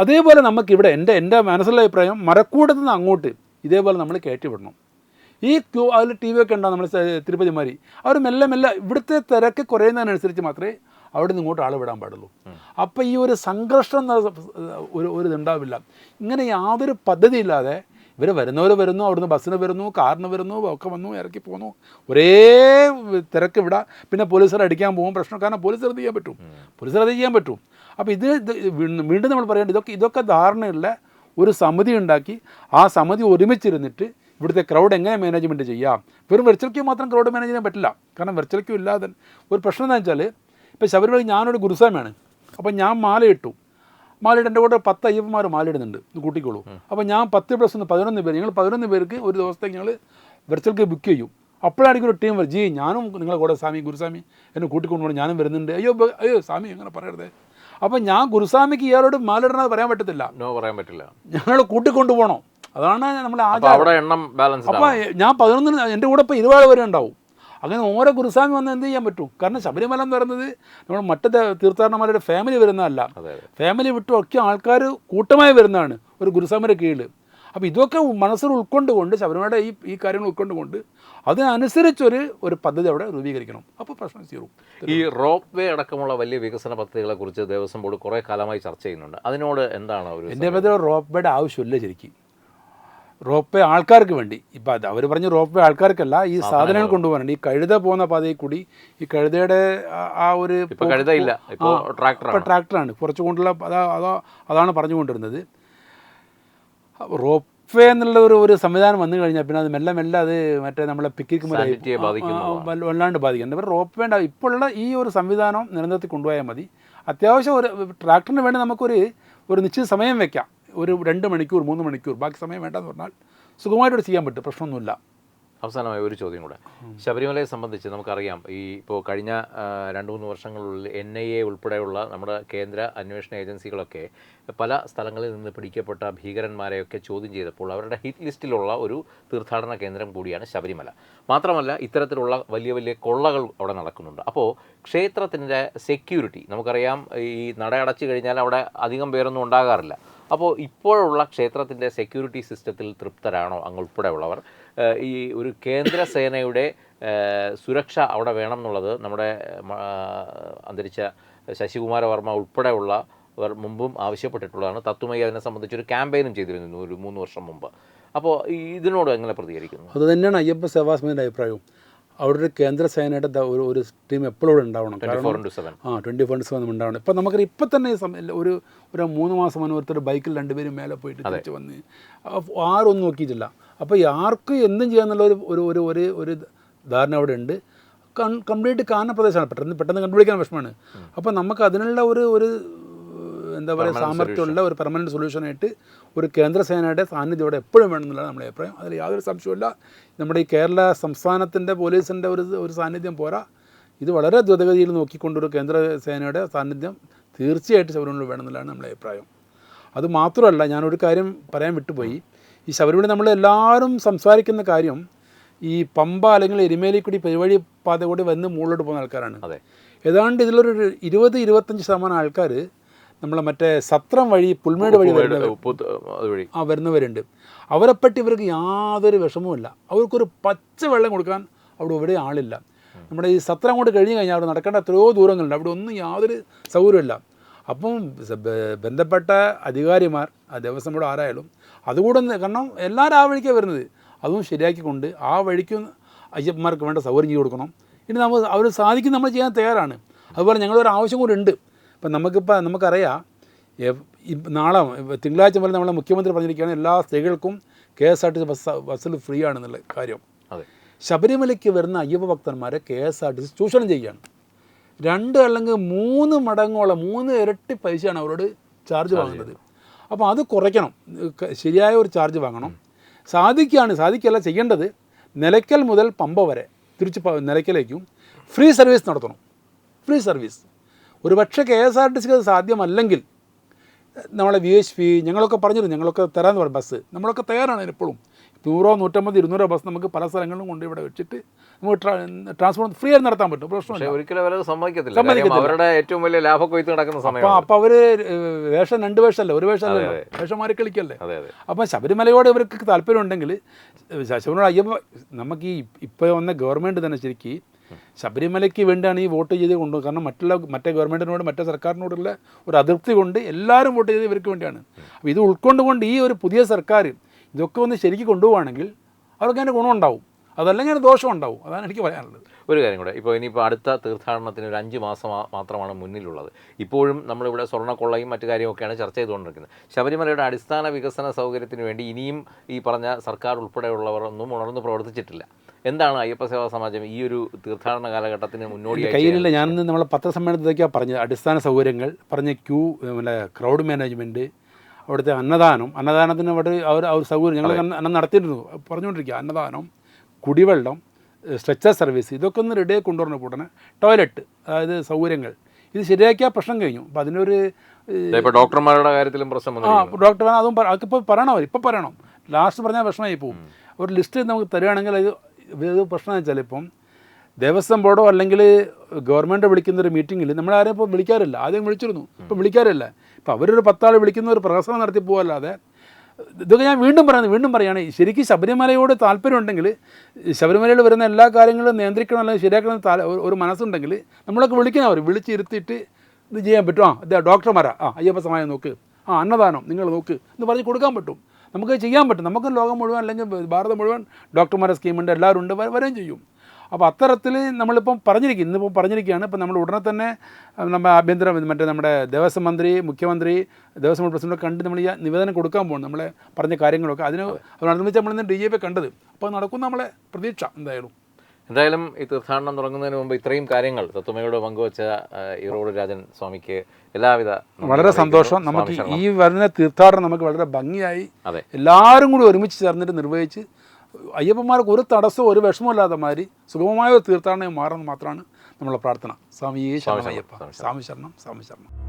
അതേപോലെ നമുക്കിവിടെ എൻ്റെ മനസ്സിലുള്ള അഭിപ്രായം മരക്കൂടത്തു നിന്ന് അങ്ങോട്ട് ഇതേപോലെ നമ്മൾ കയറ്റി വിടണം. ഈ ക്യൂ അതിൽ TV ഒക്കെ ഉണ്ടാകും, നമ്മൾ തിരുപ്പതിമാരി അവർ മെല്ലെ ഇവിടുത്തെ തിരക്ക് കുറയുന്നതിനനുസരിച്ച് മാത്രമേ അവിടെ നിന്ന് ഇങ്ങോട്ട് ആൾ വിടാൻ പാടുള്ളൂ. അപ്പോൾ ഈ ഒരു സംഘർഷം ഒരു ഇതുണ്ടാവില്ല. ഇങ്ങനെ യാതൊരു പദ്ധതിയില്ലാതെ ഇവർ വരുന്നു, അവിടുന്ന് ബസ്സിന് വരുന്നു, കാറിന് വരുന്നു, ഒക്കെ വന്നു ഇറക്കി പോകുന്നു, ഒരേ തിരക്ക് വിടാം. പിന്നെ പോലീസുകാർ അടിക്കാൻ പോകും, പ്രശ്നം. കാരണം പോലീസുകാർ ചെയ്യാൻ പറ്റും. അപ്പോൾ ഇത് വീണ്ടും നമ്മൾ പറയേണ്ടത് ഇതൊക്കെ ധാരണയുള്ള ഒരു സമിതി ഉണ്ടാക്കി ആ സമിതി ഒരുമിച്ചിരുന്നിട്ട് ഇവിടുത്തെ ക്രൗഡ് എങ്ങനെ മാനേജ്മെൻറ്റ് ചെയ്യാം. വെറും വെർച്വൽ ക്യൂ മാത്രം ക്രൗഡ് മാനേജ് ചെയ്യാൻ പറ്റില്ല. കാരണം വെർച്വൽ ക്യൂ ഇല്ലാതെ ഒരു പ്രശ്നം എന്താ വെച്ചാൽ, ഇപ്പോൾ ശബരിമല ഞാനൊരു ഗുരുസ്വാമിയാണ്. അപ്പോൾ ഞാൻ മാലയിട്ട് എൻ്റെ കൂടെ 10 അയ്യപ്പന്മാർ മാലയിടുന്നുണ്ട്, കൂട്ടിക്കോളൂ. അപ്പോൾ ഞാൻ 10 + 1 11 പേര്, ഞങ്ങൾ 11 പേർക്ക് ഒരു ദിവസത്തേക്ക് ഞങ്ങൾ വെർച്വൽ ക്യൂ ബുക്ക് ചെയ്യും. അപ്പോഴാണെങ്കിൽ ഒരു ടീം വരും, ഞാനും നിങ്ങളെ കൂടെ ഗുരുസ്വാമി എന്നെ കൂട്ടിക്കൊണ്ടുപോകണം, ഞാനും വരുന്നുണ്ട്. അയ്യോ സ്വാമി അങ്ങനെ പറയരുത്. അപ്പോൾ ഞാൻ ഗുരുസ്വാമിക്ക് ഇയാളോട് മാലയിടണമെന്ന് പറയാൻ പറ്റില്ല, ഞങ്ങൾ കൂട്ടിക്കൊണ്ടുപോകണം. അതാണ് നമ്മളെ ആചാരം. അപ്പോൾ ഞാൻ 11, എൻ്റെ കൂടെ ഇപ്പോൾ 20 പേരെ ഉണ്ടാവും. അങ്ങനെ ഓരോ ഗുരുസ്വാമി വന്ന് എന്ത് ചെയ്യാൻ പറ്റും? കാരണം ശബരിമല എന്ന് പറയുന്നത് നമ്മൾ മറ്റ് തീർത്ഥാടനമാരുടെ ഫാമിലി വരുന്നതല്ല, ഫാമിലി വിട്ടും ഒക്കെ ആൾക്കാർ കൂട്ടമായി വരുന്നതാണ് ഒരു ഗുരുസ്വാമിയുടെ കീഴിൽ. അപ്പോൾ ഇതൊക്കെ മനസ്സിൽ ഉൾക്കൊണ്ടുകൊണ്ട് ശബരിമലയുടെ ഈ കാര്യങ്ങൾ ഉൾക്കൊണ്ടുകൊണ്ട് അതിനനുസരിച്ചൊരു പദ്ധതി അവിടെ രൂപീകരിക്കണം. അപ്പോൾ പ്രശ്നം തീരും. ഈ റോപ്പ് വേ അടക്കമുള്ള വലിയ വികസന പദ്ധതികളെക്കുറിച്ച് ദേവസ്വം ബോർഡ് കുറേ കാലമായി ചർച്ച ചെയ്യുന്നുണ്ട്. അതിനോട് എന്താണ് എൻ്റെ പദ്ധതി? റോപ്പ് വേയുടെ ആവശ്യമില്ല ശരിക്കും. റോപ്പ് വേ ആൾക്കാർക്ക് വേണ്ടി, ഇപ്പം അത് അവർ പറഞ്ഞ് റോപ്പ് വേ ആൾക്കാർക്കല്ല, ഈ സാധനങ്ങൾ കൊണ്ടുപോകാനുണ്ട്. ഈ കഴുത പോകുന്ന പാതയിൽ കൂടി ഈ കഴുതയുടെ ആ ഒരു ട്രാക്ടറാണ് കുറച്ച് കൊണ്ടുള്ള അതാണ് പറഞ്ഞുകൊണ്ടിരുന്നത്. റോപ്പ് വേ എന്നുള്ള ഒരു സംവിധാനം വന്നു കഴിഞ്ഞാൽ പിന്നെ അത് മെല്ലെ മെല്ലെ അത് മറ്റേ നമ്മളെ സാനിറ്റിയെ ബാധിക്കുന്നു. വല്ലാണ്ട് ബാധിക്കുന്നുണ്ട്. ഇപ്പോൾ റോപ്പ് വേണ്ട ഇപ്പോഴുള്ള ഈ ഒരു സംവിധാനം നിലനിർത്തി കൊണ്ടുപോയാൽ മതി. അത്യാവശ്യം ഒരു ട്രാക്ടറിന് വേണ്ടി നമുക്കൊരു നിശ്ചിത സമയം വെക്കാം, ഒരു 2 മണിക്കൂർ 3 മണിക്കൂർ, ബാക്കി സമയം വേണ്ടെന്ന് പറഞ്ഞാൽ സുഖമായിട്ട് ചെയ്യാൻ പറ്റും, പ്രശ്നമൊന്നുമില്ല. അവസാനമായി ഒരു ചോദ്യം കൂടെ. ശബരിമലയെ സംബന്ധിച്ച് നമുക്കറിയാം, ഈ ഇപ്പോൾ കഴിഞ്ഞ 2-3 വർഷങ്ങളുള്ളിൽ NIA ഉൾപ്പെടെയുള്ള നമ്മുടെ കേന്ദ്ര അന്വേഷണ ഏജൻസികളൊക്കെ പല സ്ഥലങ്ങളിൽ നിന്ന് പിടിക്കപ്പെട്ട ഭീകരന്മാരെയൊക്കെ ചോദ്യം ചെയ്തപ്പോൾ അവരുടെ ഹിറ്റ് ലിസ്റ്റിലുള്ള ഒരു തീർത്ഥാടന കേന്ദ്രം കൂടിയാണ് ശബരിമല. മാത്രമല്ല ഇത്തരത്തിലുള്ള വലിയ വലിയ കൊള്ളകൾ അവിടെ നടക്കുന്നുണ്ട്. അപ്പോൾ ക്ഷേത്രത്തിൻ്റെ സെക്യൂരിറ്റി നമുക്കറിയാം, ഈ നട അടച്ചു കഴിഞ്ഞാൽ അവിടെ അധികം പേരൊന്നും ഉണ്ടാകാറില്ല. അപ്പോൾ ഇപ്പോഴുള്ള ക്ഷേത്രത്തിൻ്റെ സെക്യൂരിറ്റി സിസ്റ്റത്തിൽ തൃപ്തരാണോ അങ്ങുൾപ്പെടെയുള്ളവർ? ഈ ഒരു കേന്ദ്ര സേനയുടെ സുരക്ഷ അവിടെ വേണം എന്നുള്ളത് നമ്മുടെ അന്തരിച്ച ശശികുമാര വർമ്മ ഉൾപ്പെടെയുള്ളവർ മുമ്പും ആവശ്യപ്പെട്ടിട്ടുള്ളതാണ്. തത്വമയി അതിനെ സംബന്ധിച്ചൊരു ക്യാമ്പയിനും ചെയ്തിരുന്നു ഒരു 3 വർഷം മുമ്പ്. അപ്പോൾ ഇതിനോട് എങ്ങനെ പ്രതികരിക്കുന്നു? അത് തന്നെയാണ് അയ്യപ്പ സേവാ സമിതിയുടെ അഭിപ്രായവും. അവിടെ ഒരു കേന്ദ്ര സേനയുടെ ഒരു ടീം എപ്പോഴും ഉണ്ടാവണം. 24/7 ഉണ്ടാവണം. ഇപ്പം നമുക്കറിയാം, ഇപ്പം തന്നെ ഒരു 3 മാസം മുന്നേ ഒരുത്തർ ബൈക്കിൽ 2 പേരും മേലെ പോയിട്ട് തിരിച്ച് വന്ന് ആരൊന്നും നോക്കിയിട്ടില്ല. അപ്പോൾ ആർക്കും എന്തും ചെയ്യാന്നുള്ള ഒരു ധാരണ അവിടെ ഉണ്ട്. കംപ്ലീറ്റ് കാന പ്രദേശമാണ്, പെട്ടെന്ന് കണ്ടുപിടിക്കാൻ വിഷമമാണ്. അപ്പോൾ നമുക്ക് അതിനുള്ള ഒരു എന്താ പറയുക സാമർത്ഥ്യമുള്ള ഒരു പെർമനൻറ്റ് സൊല്യൂഷനായിട്ട് ഒരു കേന്ദ്ര സേനയുടെ സാന്നിധ്യം ഇവിടെ എപ്പോഴും വേണമെന്നുള്ളതാണ് നമ്മുടെ അഭിപ്രായം. അതിൽ യാതൊരു സംശയമില്ല. നമ്മുടെ ഈ കേരള സംസ്ഥാനത്തിൻ്റെ പോലീസിൻ്റെ ഒരു സാന്നിധ്യം പോരാ. ഇത് വളരെ ദ്രുതഗതിയിൽ നോക്കിക്കൊണ്ടൊരു കേന്ദ്ര സേനയുടെ സാന്നിധ്യം തീർച്ചയായിട്ടും ശബരിമലയിൽ വേണമെന്നുള്ളതാണ് നമ്മുടെ അഭിപ്രായം. അതുമാത്രമല്ല, ഞാനൊരു കാര്യം പറയാൻ വിട്ടുപോയി. ഈ ശബരിമല നമ്മളെല്ലാവരും സംസാരിക്കുന്ന കാര്യം ഈ പമ്പ അല്ലെങ്കിൽ എരുമേലിക്കുടി പെരുവഴി പാത കൂടി വന്ന് മുകളിലോട്ട് പോകുന്ന ആൾക്കാരാണ്. ഏതാണ്ട് ഇതിലൊരു 20-25% ആൾക്കാർ നമ്മളെ മറ്റേ സത്രം വഴി പുൽമേട് വഴി വരുന്നവരുണ്ട്. അവരെപ്പറ്റി ഇവർക്ക് യാതൊരു വിഷമവുമില്ല. അവർക്കൊരു പച്ച വെള്ളം കൊടുക്കാൻ അവിടെ ഇവിടെ ആളില്ല. നമ്മുടെ ഈ സത്രം കൊണ്ട് കഴിഞ്ഞ് കഴിഞ്ഞാൽ അവിടെ നടക്കേണ്ട എത്രയോ ദൂരങ്ങളുണ്ട്, അവിടെ ഒന്നും യാതൊരു സൗകര്യമില്ല. അപ്പം ബന്ധപ്പെട്ട അധികാരിമാർ, ദേവസ്വം ബോർഡ് ആരായാലും അതുകൂടെ കാരണം എല്ലാവരും ആ വഴിക്കാണ് വരുന്നത്, അതും ശരിയാക്കിക്കൊണ്ട് ആ വഴിക്കും അയ്യപ്പന്മാർക്ക് വേണ്ട സൗകര്യം ചെയ്ത് കൊടുക്കണം. ഇനി അവർ സാധിക്കും, നമ്മൾ ചെയ്യാൻ തയ്യാറാണ്. അതുപോലെ ഞങ്ങളൊരു ആവശ്യം കൂടെ ഉണ്ട്. ഇപ്പം നമുക്കറിയാം, നാളെ തിങ്കളാഴ്ച മുതൽ നമ്മളെ മുഖ്യമന്ത്രി പറഞ്ഞിരിക്കുകയാണ് എല്ലാ സ്ത്രീകൾക്കും KSRTC ബസ്സിൽ ഫ്രീ ആണെന്നുള്ള കാര്യം. ശബരിമലയ്ക്ക് വരുന്ന അയ്യപ്പ ഭക്തന്മാരെ KSRTC ചൂഷണം ചെയ്യുകയാണ്. 2 അല്ലെങ്കിൽ 3 മടങ്ങോളം 3 ഇരട്ടി പൈസയാണ് അവരോട് ചാർജ് വാങ്ങുന്നത്. അപ്പോൾ അത് കുറയ്ക്കണം, ശരിയായ ഒരു ചാർജ് വാങ്ങണം. സാധിക്കല്ല ചെയ്യേണ്ടത്, നിലയ്ക്കൽ മുതൽ പമ്പ വരെ തിരിച്ച് നിലയ്ക്കലേക്കും ഫ്രീ സർവീസ് നടത്തണം. Free service. ഒരു പക്ഷേ KSRTCക്ക് അത് സാധ്യമല്ലെങ്കിൽ നമ്മളെ VHP ഞങ്ങളൊക്കെ പറഞ്ഞിരുന്നു, ഞങ്ങളൊക്കെ തരാമെന്ന് പറയും ബസ്, നമ്മളൊക്കെ തയ്യാറാണ് എപ്പോഴും. 100, 150, 200 ബസ് നമുക്ക് പല സ്ഥലങ്ങളിലും കൊണ്ട് ഇവിടെ വെച്ചിട്ട് നമുക്ക് ട്രാൻസ്പോർട്ട് ഫ്രീ ആയി നടത്താൻ പറ്റും. പ്രശ്നമില്ല. ഒരിക്കലും അവരത് സമ്മതിക്കത്തില്ല. അവരുടെ ഏറ്റവും വലിയ ലാഭക്കൊയ്ത്ത് നടക്കുന്ന സമയം. അപ്പോൾ അവർ വേഷം 2 വേഷമല്ല, 1 വേഷമല്ല, വേഷം മാറി കളിക്കല്ലേ. അപ്പോൾ ശബരിമലയോട് ഇവർക്ക് താല്പര്യം ഉണ്ടെങ്കിൽ ശബരിമല അയ്യപ്പ നമുക്ക് ഈ ഇപ്പോൾ വന്ന ഗവൺമെൻറ് തന്നെ ശരിക്കും ശബരിമലയ്ക്ക് വേണ്ടിയാണ് ഈ വോട്ട് ചെയ്ത് കൊണ്ടുപോകുന്നത്. കാരണം മറ്റേ ഗവൺമെൻറ്റിനോട് മറ്റേ സർക്കാരിനോടുള്ള ഒരു അതൃപ്തി കൊണ്ട് എല്ലാവരും വോട്ട് ചെയ്ത് ഇവർക്ക് വേണ്ടിയാണ്. അപ്പോൾ ഇത് ഉൾക്കൊണ്ടുകൊണ്ട് ഈ ഒരു പുതിയ സർക്കാർ ഇതൊക്കെ ഒന്ന് ശരിക്കും കൊണ്ടുപോവുകയാണെങ്കിൽ അവർക്ക് അതിൻ്റെ ഗുണമുണ്ടാവും, അതല്ലെങ്കിൽ അതിന് ദോഷം ഉണ്ടാവും. അതാണ് എനിക്ക് പറയാനുള്ളത്. ഒരു കാര്യം കൂടെ, ഇപ്പോൾ ഇനിയിപ്പോൾ അടുത്ത തീർത്ഥാടനത്തിന് ഒരു 5 മാസം മാത്രമാണ് മുന്നിലുള്ളത്. ഇപ്പോഴും നമ്മളിവിടെ സ്വർണ്ണക്കൊള്ളയും മറ്റു കാര്യമൊക്കെയാണ് ചർച്ച ചെയ്തുകൊണ്ടിരിക്കുന്നത്. ശബരിമലയുടെ അടിസ്ഥാന വികസന സൗകര്യത്തിന് വേണ്ടി ഇനിയും ഈ പറഞ്ഞ സർക്കാർ ഉൾപ്പെടെയുള്ളവർ ഒന്നും ഉണർന്ന് പ്രവർത്തിച്ചിട്ടില്ല. എന്താണ് അയ്യപ്പ സേവാ സമാജം ഈ ഒരു തീർത്ഥാടന കാലഘട്ടത്തിന് മുന്നോടിയായി? കയ്യിലില്ല. ഞാൻ നമ്മളെ പത്രസമ്മേളനത്തിലേക്കാണ് പറഞ്ഞത്. അടിസ്ഥാന സൗകര്യങ്ങൾ പറഞ്ഞ ക്രൗഡ് മാനേജ്മെൻറ്റ്, അവിടുത്തെ അന്നദാനത്തിന് അവിടെ അവർ സൗകര്യം ഞങ്ങൾ അന്നം നടത്തിയിരുന്നു, പറഞ്ഞുകൊണ്ടിരിക്കുക. അന്നദാനം, കുടിവെള്ളം, സ്ട്രെച്ചർ സർവീസ്, ഇതൊക്കെ ഒന്ന് റെഡിയായി കൊണ്ടുവരണം. കൂടനെ ടോയ്ലറ്റ്, അതായത് സൗകര്യങ്ങൾ, ഇത് ശരിയാക്കിയാൽ പ്രശ്നം കഴിഞ്ഞു. അപ്പോൾ അതിനൊരു ഡോക്ടർമാരുടെ കാര്യത്തിലും പ്രശ്നം ഡോക്ടർമാർ അതും അതിപ്പോൾ പറയണം, ഇപ്പം പറയണം. ലാസ്റ്റ് പറഞ്ഞാൽ പ്രശ്നമായി പോകും. ഒരു ലിസ്റ്റ് നമുക്ക് തരികയാണെങ്കിൽ ഇത് പ്രശ്നം വെച്ചാൽ ഇപ്പം ദേവസ്വം ബോർഡോ അല്ലെങ്കിൽ ഗവൺമെൻറ് വിളിക്കുന്നൊരു മീറ്റിങ്ങിൽ നമ്മളാരെയും ഇപ്പോൾ വിളിക്കാറില്ല. ആദ്യം വിളിച്ചിരുന്നു, ഇപ്പം വിളിക്കാറില്ല. ഇപ്പോൾ അവരൊരു 10 ആൾ വിളിക്കുന്ന ഒരു പ്രഹസനം നടത്തി പോകല്ലാതെ. ഇതൊക്കെ ഞാൻ വീണ്ടും പറയുകയാണ്, ശരിക്കും ശബരിമലയോട് താല്പര്യമുണ്ടെങ്കിൽ ശബരിമലയിൽ വരുന്ന എല്ലാ കാര്യങ്ങളും നിയന്ത്രിക്കണം അല്ലെങ്കിൽ ശരിയാക്കണം ഒരു മനസ്സുണ്ടെങ്കിൽ നമ്മളൊക്കെ വിളിക്കുന്നവർ വിളിച്ചിരുത്തിയിട്ട് ഇത് ചെയ്യാൻ പറ്റും. ഡോക്ടർമാരാ, അയ്യപ്പ സമാജം നോക്ക്, അന്നദാനം നിങ്ങൾ നോക്ക് എന്ന് പറഞ്ഞ് കൊടുക്കാൻ പറ്റും. നമുക്ക് ചെയ്യാൻ പറ്റും. നമുക്ക് ലോകം മുഴുവൻ അല്ലെങ്കിൽ ഭാരതം മുഴുവൻ ഡോക്ടർമാരുടെ സ്കീമുണ്ട്, എല്ലാവരും ഉണ്ട്, വരെയും ചെയ്യും. അപ്പോൾ അത്തരത്തിൽ നമ്മളിപ്പം ഇന്നിപ്പോൾ പറഞ്ഞിരിക്കുകയാണ്. ഇപ്പം നമ്മൾ ഉടനെ തന്നെ നമ്മുടെ ആഭ്യന്തര നമ്മുടെ ദേവസ്വം മന്ത്രി, മുഖ്യമന്ത്രി, ദേവസ്വം ബോർഡ് പ്രസിഡന്റ് കണ്ട് നമ്മൾ ഈ നിവേദനം കൊടുക്കാൻ പോകും. നമ്മളെ പറഞ്ഞ കാര്യങ്ങളൊക്കെ അതിനനുസരിച്ച് നമ്മളിന്ന് DGP കണ്ടത്. അപ്പോൾ നടക്കും നമ്മളെ പ്രതീക്ഷ. എന്തായാലും ഈ തീർത്ഥാടനം തുടങ്ങുന്നതിന് മുമ്പ് ഇത്രയും കാര്യങ്ങൾ തത്വമയോട് പങ്കുവച്ച ഈറോഡ് രാജൻ സ്വാമിക്ക് എല്ലാവിധ വളരെ സന്തോഷം. നമുക്ക് ഈ വരുന്ന തീർത്ഥാടനം നമുക്ക് വളരെ ഭംഗിയായി എല്ലാവരും കൂടി ഒരുമിച്ച് ചേർന്നിട്ട് നിർവഹിച്ച് അയ്യപ്പന്മാർക്ക് ഒരു തടസ്സവും ഒരു വിഷമമില്ലാത്ത മാതിരി സുഗമമായ ഒരു തീർത്ഥാടനം മാറുന്നത് മാത്രമാണ് നമ്മളെ പ്രാർത്ഥന. സ്വാമിയേ ശരണം അയ്യപ്പ. സ്വാമി ശരണം, സ്വാമി ശരണം.